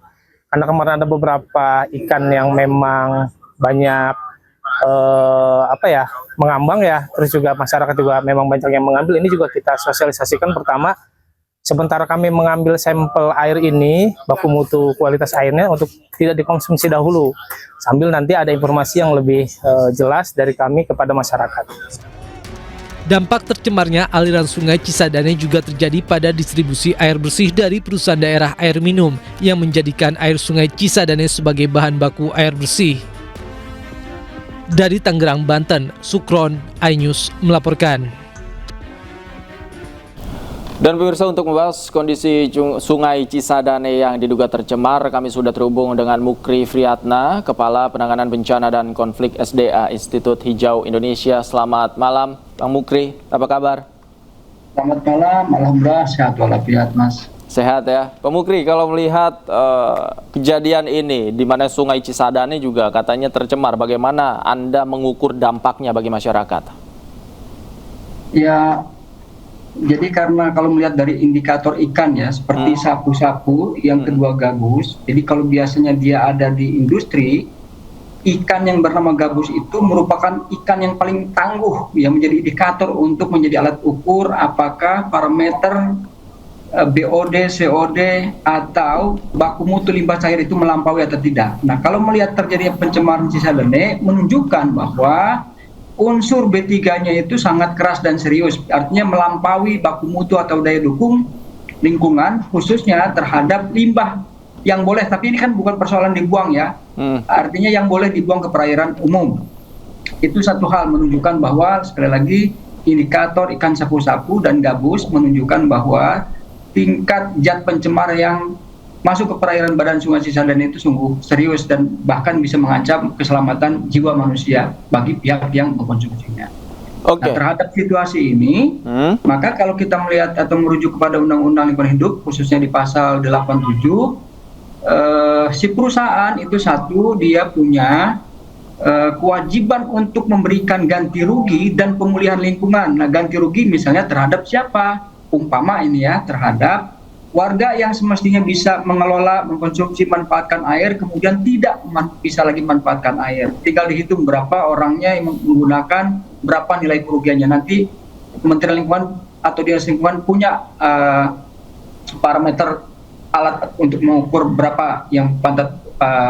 karena kemarin ada beberapa ikan yang memang banyak mengambang ya, terus juga masyarakat juga memang banyak yang mengambil. Ini juga kita sosialisasikan. Pertama, sementara kami mengambil sampel air ini, baku mutu kualitas airnya untuk tidak dikonsumsi dahulu, sambil nanti ada informasi yang lebih jelas dari kami kepada masyarakat. Dampak tercemarnya aliran Sungai Cisadane juga terjadi pada distribusi air bersih dari perusahaan daerah air minum yang menjadikan air Sungai Cisadane sebagai bahan baku air bersih. Dari Tangerang, Banten, Sukron, iNews melaporkan. Dan pemirsa, untuk membahas kondisi Sungai Cisadane yang diduga tercemar, kami sudah terhubung dengan Mukri Friyatna, Kepala Penanganan Bencana dan Konflik SDA Institut Hijau Indonesia. Selamat malam, Bang Mukri. Apa kabar? Selamat malam, alhamdulillah sehat walafiat, Mas. Sehat ya. Pak Mukri, kalau melihat kejadian ini, di mana Sungai Cisadane juga katanya tercemar, bagaimana Anda mengukur dampaknya bagi masyarakat? Ya, jadi karena kalau melihat dari indikator ikan ya, seperti sapu-sapu, yang kedua gabus. Jadi kalau biasanya dia ada di industri, ikan yang bernama gabus itu merupakan ikan yang paling tangguh, yang menjadi indikator untuk menjadi alat ukur apakah parameter BOD, COD, atau baku mutu limbah cair itu melampaui atau tidak. Nah, kalau melihat terjadinya pencemaran Cisadane, menunjukkan bahwa unsur B3-nya itu sangat keras dan serius, artinya melampaui baku mutu atau daya dukung lingkungan, khususnya terhadap limbah yang boleh, tapi ini kan bukan persoalan dibuang ya, artinya yang boleh dibuang ke perairan umum. Itu satu hal, menunjukkan bahwa sekali lagi indikator ikan sapu-sapu dan gabus menunjukkan bahwa tingkat zat pencemar yang masuk ke perairan badan Sungai Cisadane itu sungguh serius dan bahkan bisa mengancam keselamatan jiwa manusia bagi pihak yang mengkonsumsinya. Nah, terhadap situasi ini, maka kalau kita melihat atau merujuk kepada Undang-Undang Lingkungan Hidup, khususnya di pasal 87, si perusahaan itu satu, dia punya kewajiban untuk memberikan ganti rugi dan pemulihan lingkungan. Nah, ganti rugi misalnya terhadap siapa? Umpama ini ya, terhadap warga yang semestinya bisa mengelola, mengkonsumsi, manfaatkan air, kemudian tidak bisa lagi manfaatkan air. Tinggal dihitung berapa orangnya yang menggunakan, berapa nilai kerugiannya. Nanti Kementerian Lingkungan atau Dinas Lingkungan punya parameter alat untuk mengukur berapa yang pantas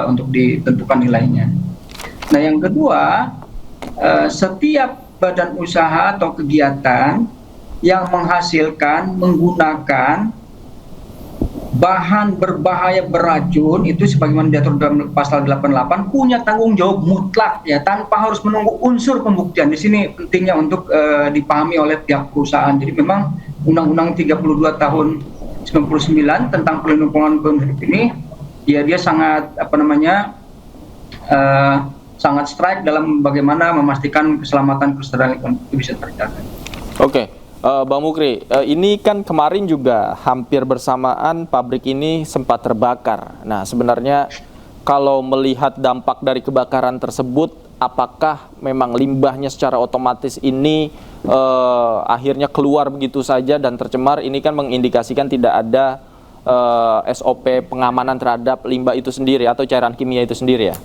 untuk ditentukan nilainya. Nah, yang kedua, setiap badan usaha atau kegiatan yang menghasilkan, menggunakan bahan berbahaya beracun itu sebagaimana diatur dalam pasal 88 punya tanggung jawab mutlak ya, tanpa harus menunggu unsur pembuktian. Di sini pentingnya untuk dipahami oleh pihak perusahaan. Jadi memang Undang-Undang 32 tahun 99 tentang perlindungan lingkungan hidup ini ya, dia sangat sangat strike dalam bagaimana memastikan keselamatan kelestarian lingkungan itu bisa terjaga. Bang Mukri, ini kan kemarin juga hampir bersamaan pabrik ini sempat terbakar. Nah, sebenarnya kalau melihat dampak dari kebakaran tersebut, apakah memang limbahnya secara otomatis ini akhirnya keluar begitu saja dan tercemar? Ini kan mengindikasikan tidak ada SOP pengamanan terhadap limbah itu sendiri atau cairan kimia itu sendiri ya?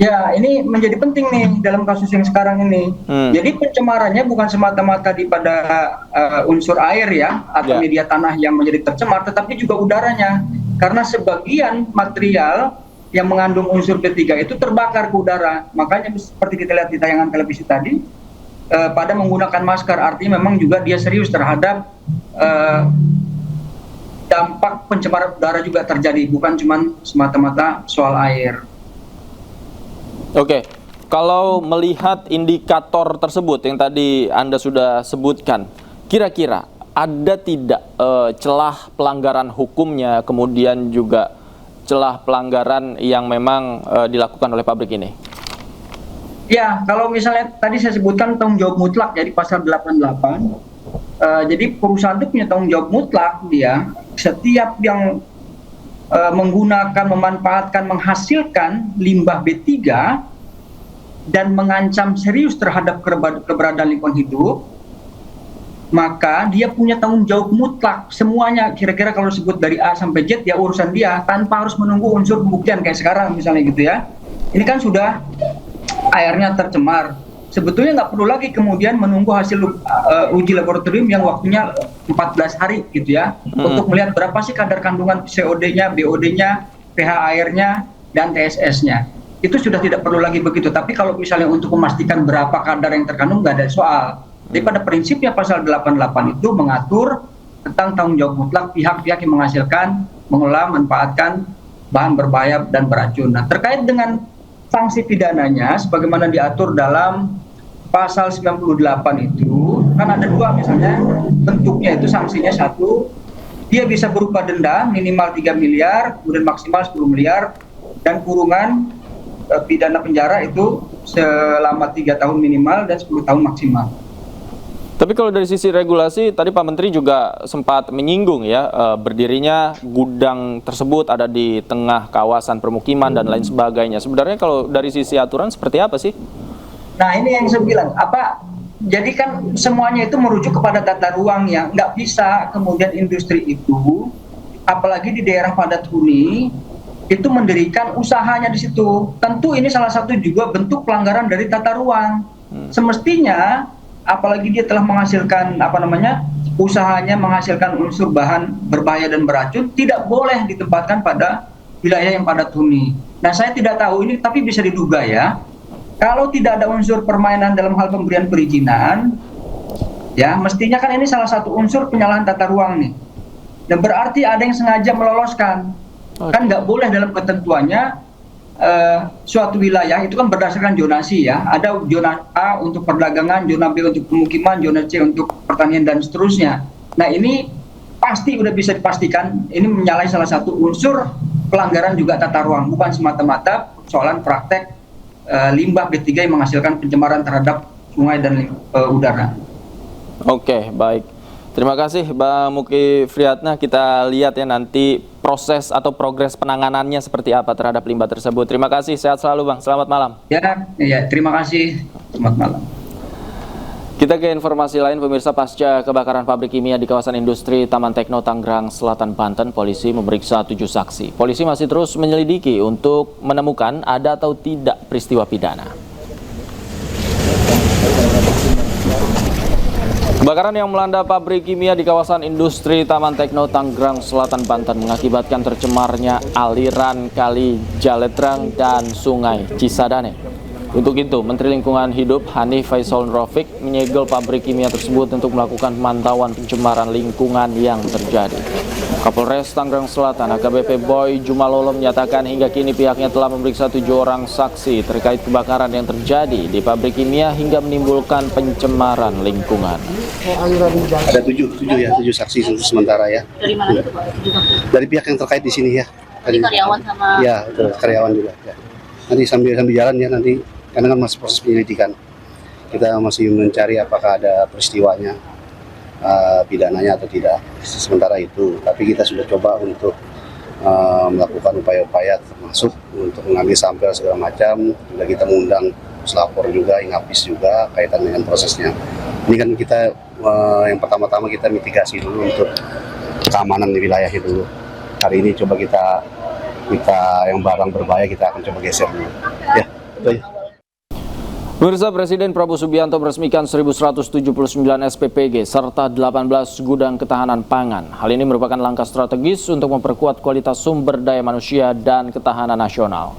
Ya, ini menjadi penting nih dalam kasus yang sekarang ini. Jadi pencemarannya bukan semata-mata pada unsur air ya, atau media tanah yang menjadi tercemar, tetapi juga udaranya. Karena sebagian material yang mengandung unsur B3 itu terbakar ke udara. Makanya seperti kita lihat di tayangan televisi tadi, pada menggunakan masker, artinya memang juga dia serius terhadap dampak pencemaran udara juga terjadi, bukan cuma semata-mata soal air. Kalau melihat indikator tersebut yang tadi Anda sudah sebutkan, kira-kira ada tidak celah pelanggaran hukumnya, kemudian juga celah pelanggaran yang memang dilakukan oleh pabrik ini? Ya, kalau misalnya tadi saya sebutkan tanggung jawab mutlak ya di pasal 88, jadi perusahaan itu punya tanggung jawab mutlak dia, setiap yang menggunakan, memanfaatkan, menghasilkan limbah B3 dan mengancam serius terhadap keberadaan lingkungan hidup, maka dia punya tanggung jawab mutlak semuanya. Kira-kira kalau disebut dari A sampai Z ya urusan dia, tanpa harus menunggu unsur pembuktian kayak sekarang misalnya gitu ya. Ini kan sudah airnya tercemar, sebetulnya nggak perlu lagi kemudian menunggu hasil uji laboratorium yang waktunya 14 hari gitu ya, untuk melihat berapa sih kadar kandungan COD-nya, BOD-nya, pH airnya, dan TSS-nya. Itu sudah tidak perlu lagi begitu. Tapi kalau misalnya untuk memastikan berapa kadar yang terkandung, nggak ada soal. Jadi pada prinsipnya pasal 88 itu mengatur tentang tanggung jawab mutlak pihak-pihak yang menghasilkan, mengelola, manfaatkan bahan berbahaya dan beracun. Nah, terkait dengan sanksi pidananya sebagaimana diatur dalam pasal 98 itu, kan ada dua misalnya bentuknya itu sanksinya. Satu, dia bisa berupa denda minimal 3 miliar, kemudian maksimal 10 miliar, dan kurungan pidana penjara itu selama 3 tahun minimal dan 10 tahun maksimal. Tapi kalau dari sisi regulasi, tadi Pak Menteri juga sempat menyinggung ya, berdirinya gudang tersebut ada di tengah kawasan permukiman dan lain sebagainya. Sebenarnya kalau dari sisi aturan seperti apa sih? Nah ini yang saya bilang, jadi kan semuanya itu merujuk kepada tata ruang yang nggak bisa kemudian industri itu, apalagi di daerah padat huni, itu mendirikan usahanya di situ. Tentu ini salah satu juga bentuk pelanggaran dari tata ruang. Semestinya, apalagi dia telah menghasilkan usahanya menghasilkan unsur bahan berbahaya dan beracun, tidak boleh ditempatkan pada wilayah yang padat huni. Nah saya tidak tahu ini, tapi bisa diduga ya, kalau tidak ada unsur permainan dalam hal pemberian perizinan, ya mestinya kan ini salah satu unsur penyalahan tata ruang nih. Dan berarti ada yang sengaja meloloskan. Kan nggak boleh dalam ketentuannya suatu wilayah itu kan berdasarkan zonasi ya. Ada zona A untuk perdagangan, zona B untuk pemukiman, zona C untuk pertanian dan seterusnya. Nah ini pasti udah bisa dipastikan ini menyalahi salah satu unsur pelanggaran juga tata ruang, bukan semata-mata persoalan praktek limbah B3 yang menghasilkan pencemaran terhadap sungai dan udara. Oke, baik. Terima kasih Bang Muki Friyatna. Kita lihat ya nanti proses atau progres penanganannya seperti apa terhadap limbah tersebut. Terima kasih, sehat selalu Bang. Selamat malam. Ya, terima kasih. Selamat malam. Kita ke informasi lain, pemirsa. Pasca kebakaran pabrik kimia di kawasan industri Taman Tekno Tangerang Selatan, Banten, polisi memeriksa 7 saksi. Polisi masih terus menyelidiki untuk menemukan ada atau tidak peristiwa pidana. Kebakaran yang melanda pabrik kimia di kawasan industri Taman Tekno Tangerang Selatan, Banten mengakibatkan tercemarnya aliran kali Jaletrang dan sungai Cisadane. Untuk itu, Menteri Lingkungan Hidup Hanif Faisal Rafiq menyegel pabrik kimia tersebut untuk melakukan pemantauan pencemaran lingkungan yang terjadi. Kapolres Tangerang Selatan AKBP Boy Jumalolo menyatakan hingga kini pihaknya telah memeriksa 7 orang saksi terkait kebakaran yang terjadi di pabrik kimia hingga menimbulkan pencemaran lingkungan. Ada 7 saksi untuk sementara ya. Dari mana itu Pak? Dari pihak yang terkait di sini ya. Dari karyawan sama. Ya, betul, karyawan juga. Ya. Nanti sambil jalan ya nanti. Karena kan masih proses penyelidikan, kita masih mencari apakah ada peristiwanya, pidananya atau tidak. Sementara itu, tapi kita sudah coba untuk melakukan upaya-upaya termasuk untuk mengambil sampel segala macam. Juga kita mengundang puslapor juga, Inapis juga kaitan dengan prosesnya. Ini kan kita yang pertama-tama kita mitigasi dulu untuk keamanan di wilayahnya dulu. Hari ini coba kita yang barang berbahaya kita akan coba geser dulu. Ya, itu aja. Pemirsa, Presiden Prabowo Subianto meresmikan 1.179 SPPG serta 18 gudang ketahanan pangan. Hal ini merupakan langkah strategis untuk memperkuat kualitas sumber daya manusia dan ketahanan nasional.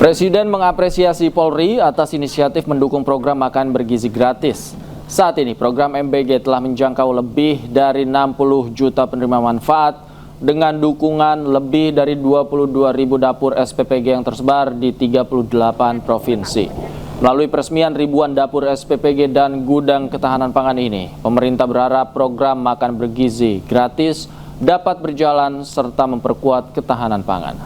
Presiden mengapresiasi Polri atas inisiatif mendukung program makan bergizi gratis. Saat ini program MBG telah menjangkau lebih dari 60 juta penerima manfaat dengan dukungan lebih dari 22.000 dapur SPPG yang tersebar di 38 provinsi. Melalui peresmian ribuan dapur SPPG dan gudang ketahanan pangan ini, pemerintah berharap program makan bergizi gratis dapat berjalan serta memperkuat ketahanan pangan.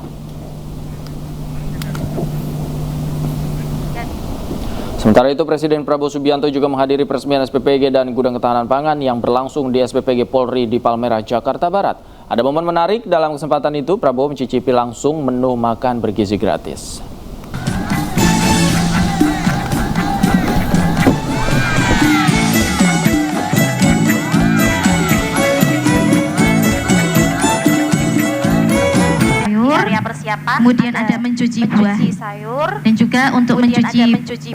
Sementara itu, Presiden Prabowo Subianto juga menghadiri peresmian SPPG dan gudang ketahanan pangan yang berlangsung di SPPG Polri di Palmerah, Jakarta Barat. Ada momen menarik dalam kesempatan itu, Prabowo mencicipi langsung menu makan bergizi gratis. Area persiapan, kemudian ada mencuci buah, sayur, dan juga untuk mencuci.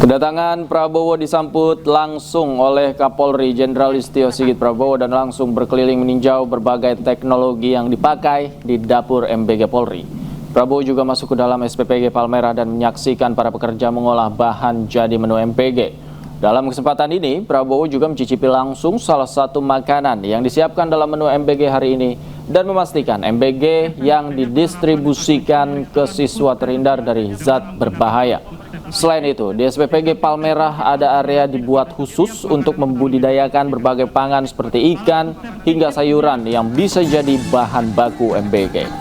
Kedatangan Prabowo disambut langsung oleh Kapolri Jenderal Listio Sigit Prabowo dan langsung berkeliling meninjau berbagai teknologi yang dipakai di dapur MBG Polri. Prabowo juga masuk ke dalam SPPG Palmerah dan menyaksikan para pekerja mengolah bahan jadi menu MPG. Dalam kesempatan ini, Prabowo juga mencicipi langsung salah satu makanan yang disiapkan dalam menu MBG hari ini dan memastikan MBG yang didistribusikan ke siswa terhindar dari zat berbahaya. Selain itu, di SPPG Palmerah ada area dibuat khusus untuk membudidayakan berbagai pangan seperti ikan hingga sayuran yang bisa jadi bahan baku MBG.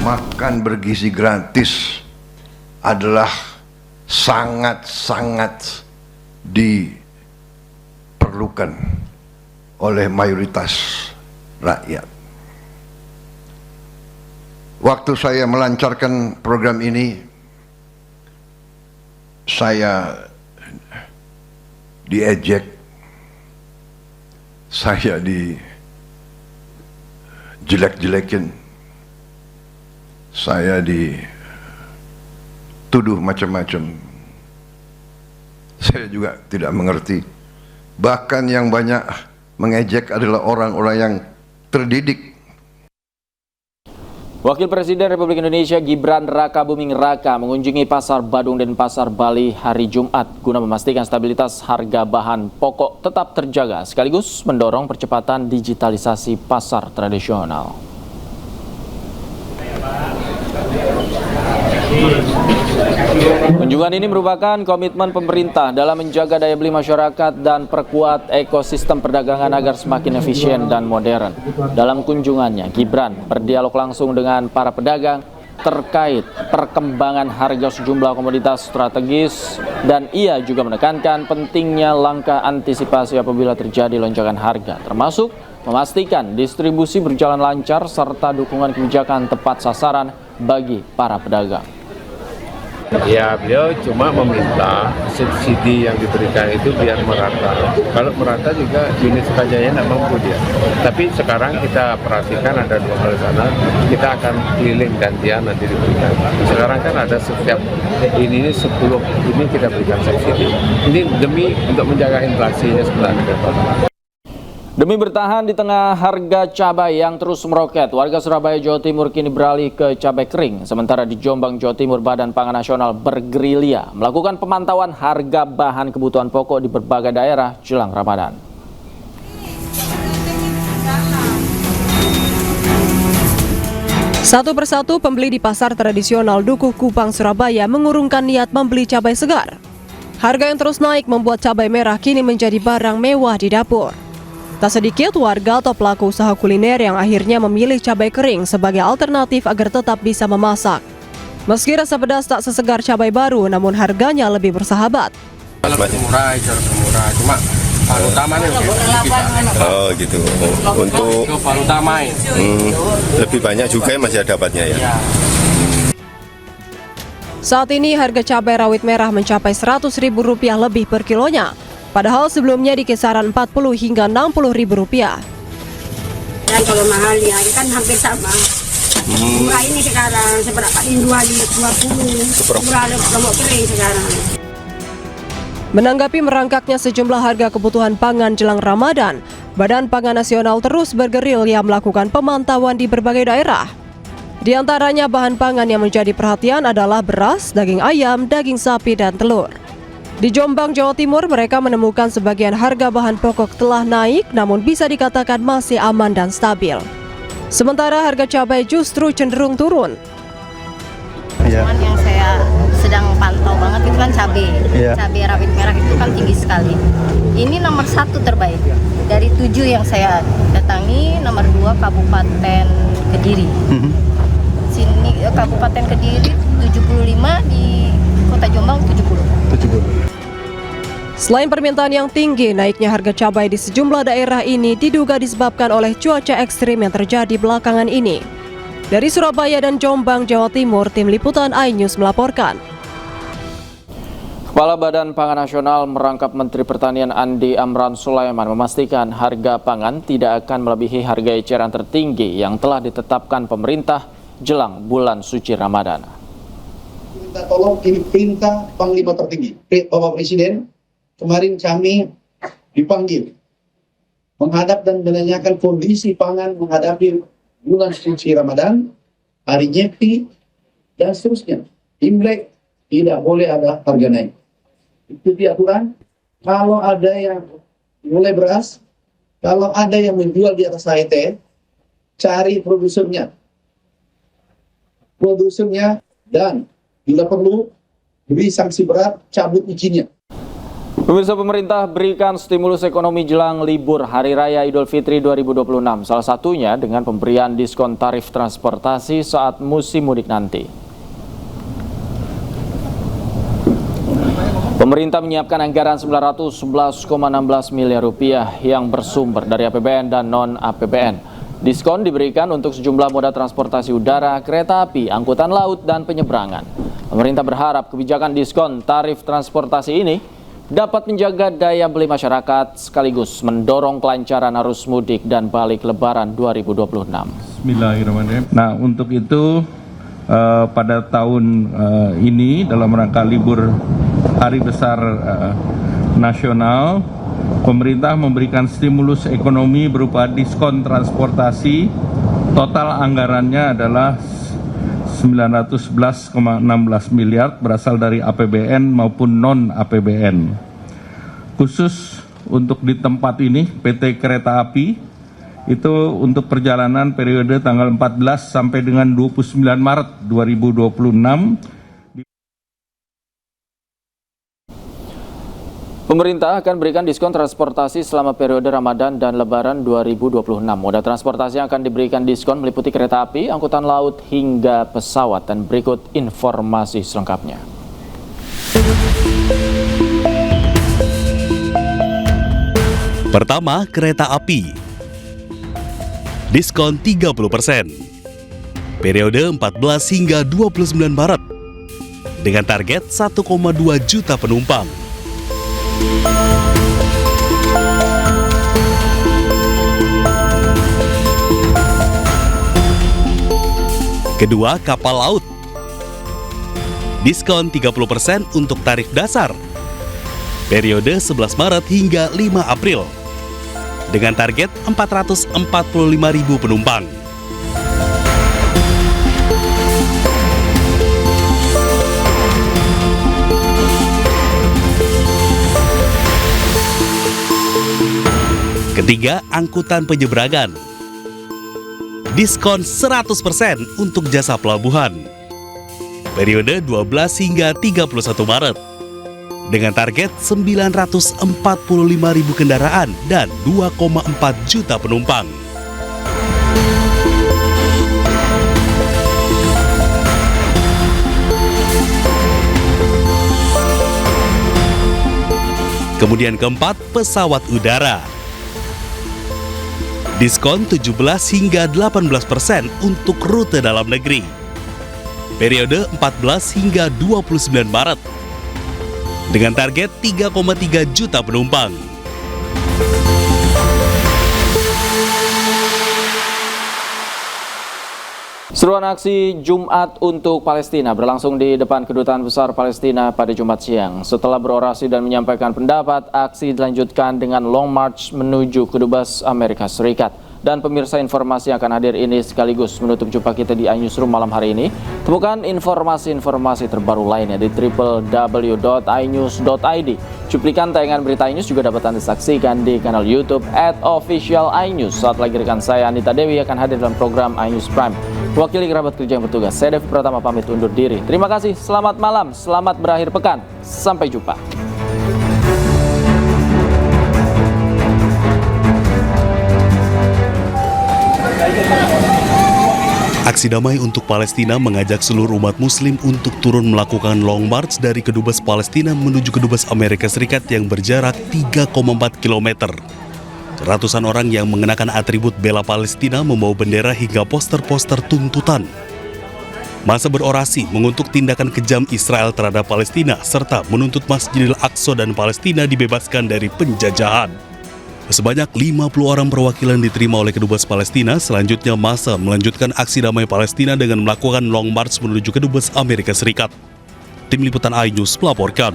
Makan bergizi gratis adalah sangat-sangat diperlukan oleh mayoritas rakyat. Waktu saya melancarkan program ini, saya diejek, saya dijelek-jelekin, saya dituduh macam-macam. Saya juga tidak mengerti. Bahkan yang banyak mengejek adalah orang-orang yang terdidik. Wakil Presiden Republik Indonesia Gibran Rakabuming Raka mengunjungi Pasar Badung dan Pasar Bali hari Jumat guna memastikan stabilitas harga bahan pokok tetap terjaga sekaligus mendorong percepatan digitalisasi pasar tradisional. Kunjungan ini merupakan komitmen pemerintah dalam menjaga daya beli masyarakat dan perkuat ekosistem perdagangan agar semakin efisien dan modern. Dalam kunjungannya, Gibran berdialog langsung dengan para pedagang terkait perkembangan harga sejumlah komoditas strategis dan ia juga menekankan pentingnya langkah antisipasi apabila terjadi lonjakan harga, termasuk memastikan distribusi berjalan lancar serta dukungan kebijakan tepat sasaran bagi para pedagang. Ya, beliau cuma meminta subsidi yang diberikan itu biar merata. Kalau merata juga unit Sukajaya tidak mampu dia. Tapi sekarang kita perhatikan ada 2 hal sana, kita akan keliling gantian nanti diberikan. Sekarang kan ada setiap ini 10 ini kita berikan subsidi. Ini demi untuk menjaga inflasinya sebenarnya ke depan. Demi bertahan di tengah harga cabai yang terus meroket, warga Surabaya, Jawa Timur kini beralih ke cabai kering. Sementara di Jombang, Jawa Timur, Badan Pangan Nasional bergerilya melakukan pemantauan harga bahan kebutuhan pokok di berbagai daerah jelang Ramadan. Satu persatu pembeli di pasar tradisional Dukuh Kupang, Surabaya mengurungkan niat membeli cabai segar. Harga yang terus naik membuat cabai merah kini menjadi barang mewah di dapur. Tak sedikit warga atau pelaku usaha kuliner yang akhirnya memilih cabai kering sebagai alternatif agar tetap bisa memasak. Meski rasa pedas tak sesegar cabai baru, namun harganya lebih bersahabat. Lebih murah, cuma paling utama nih kita. Oh gitu. Untuk paling utama lebih banyak juga masih dapatnya ya. Saat ini harga cabai rawit merah mencapai Rp100.000 lebih per kilonya. Padahal sebelumnya di kisaran Rp40 hingga Rp60.000. Dan kalau mahal ya kan hampir sama. Murah ini sekarang seberapa ini 20, murah lombok kering sekarang. Menanggapi merangkaknya sejumlah harga kebutuhan pangan jelang Ramadan, Badan Pangan Nasional terus bergerilya melakukan pemantauan di berbagai daerah. Di antaranya bahan pangan yang menjadi perhatian adalah beras, daging ayam, daging sapi, dan telur. Di Jombang, Jawa Timur, mereka menemukan sebagian harga bahan pokok telah naik, namun bisa dikatakan masih aman dan stabil. Sementara harga cabai justru cenderung turun. Yang saya sedang pantau banget itu kan cabai. Cabai rawit merah itu kan tinggi sekali. Ini nomor 1 terbaik. Dari 7 yang saya datangi, nomor 2 Kabupaten Kediri. Sini Kabupaten Kediri 75, di Kota Jombang 70. Selain permintaan yang tinggi, naiknya harga cabai di sejumlah daerah ini diduga disebabkan oleh cuaca ekstrim yang terjadi belakangan ini. Dari Surabaya dan Jombang, Jawa Timur, Tim Liputan iNews melaporkan. Kepala Badan Pangan Nasional merangkap Menteri Pertanian Andi Amran Sulaiman memastikan harga pangan tidak akan melebihi harga eceran tertinggi yang telah ditetapkan pemerintah jelang bulan suci Ramadan. Minta tolong ini perintah Panglima tertinggi, Bapak Presiden. Kemarin kami dipanggil menghadap dan menanyakan kondisi pangan menghadapi bulan suci Ramadan, hari Nyepi, dan seterusnya. Imlek tidak boleh ada harga naik. ikuti aturan. Kalau ada yang mulai beras, kalau ada yang menjual di atas HET, cari produsernya, dan bila perlu beri sanksi berat, cabut izinnya. Pemirsa, pemerintah berikan stimulus ekonomi jelang libur Hari Raya Idul Fitri 2026. Salah satunya dengan pemberian diskon tarif transportasi saat musim mudik nanti. Pemerintah menyiapkan anggaran 911,16 miliar rupiah yang bersumber dari APBN dan non-APBN. Diskon diberikan untuk sejumlah moda transportasi udara, kereta api, angkutan laut, dan penyeberangan. Pemerintah berharap kebijakan diskon tarif transportasi ini dapat menjaga daya beli masyarakat sekaligus mendorong kelancaran arus mudik dan balik lebaran 2026. Bismillahirrahmanirrahim. Nah, untuk itu pada tahun ini dalam rangka libur Hari Besar Nasional, pemerintah memberikan stimulus ekonomi berupa diskon transportasi. Total anggarannya adalah 911,16 miliar berasal dari APBN maupun non-APBN. Khusus untuk di tempat ini, PT Kereta Api itu untuk perjalanan periode tanggal 14 sampai dengan 29 Maret 2026. Pemerintah akan berikan diskon transportasi selama periode Ramadan dan Lebaran 2026. Moda transportasi yang akan diberikan diskon meliputi kereta api, angkutan laut, hingga pesawat. Dan berikut informasi selengkapnya. Pertama, kereta api. Diskon 30%. Periode 14 hingga 29 Maret. Dengan target 1,2 juta penumpang. Kedua, kapal laut. Diskon 30% untuk tarif dasar. Periode 11 Maret hingga 5 April. Dengan target 445.000 penumpang. Ketiga, angkutan penyeberangan. Diskon 100% untuk jasa pelabuhan. Periode 12 hingga 31 Maret. Dengan target 945.000 kendaraan dan 2,4 juta penumpang. Kemudian keempat, pesawat udara. Diskon 17 hingga 18% untuk rute dalam negeri. Periode 14 hingga 29 Maret. Dengan target 3,3 juta penumpang. Seruan aksi Jumat untuk Palestina berlangsung di depan Kedutaan Besar Palestina pada Jumat siang. Setelah berorasi dan menyampaikan pendapat, aksi dilanjutkan dengan Long March menuju Kedubes Amerika Serikat. Dan pemirsa, informasi yang akan hadir ini sekaligus menutup jumpa kita di iNewsroom malam hari ini. Temukan informasi-informasi terbaru lainnya di www.inews.id. Cuplikan tayangan berita iNews juga dapat Anda saksikan di kanal YouTube @officialinews. Saat lagi rekan saya Anita Dewi akan hadir dalam program iNews Prime. Wakili kerabat kerja yang bertugas, saya Devi Pratama pamit undur diri. Terima kasih, selamat malam, selamat berakhir pekan. Sampai jumpa. Aksi damai untuk Palestina mengajak seluruh umat muslim untuk turun melakukan Long March dari Kedubes Palestina menuju Kedubes Amerika Serikat yang berjarak 3,4 km. Ratusan orang yang mengenakan atribut bela Palestina membawa bendera hingga poster-poster tuntutan. Masa berorasi mengutuk tindakan kejam Israel terhadap Palestina serta menuntut Masjidil Aqsa dan Palestina dibebaskan dari penjajahan. Sebanyak 50 orang perwakilan diterima oleh Kedubes Palestina. Selanjutnya masa melanjutkan aksi damai Palestina dengan melakukan Long March menuju Kedubes Amerika Serikat. Tim Liputan iNews melaporkan.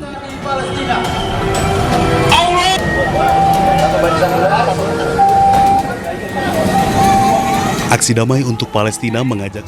Aksi damai untuk Palestina mengajak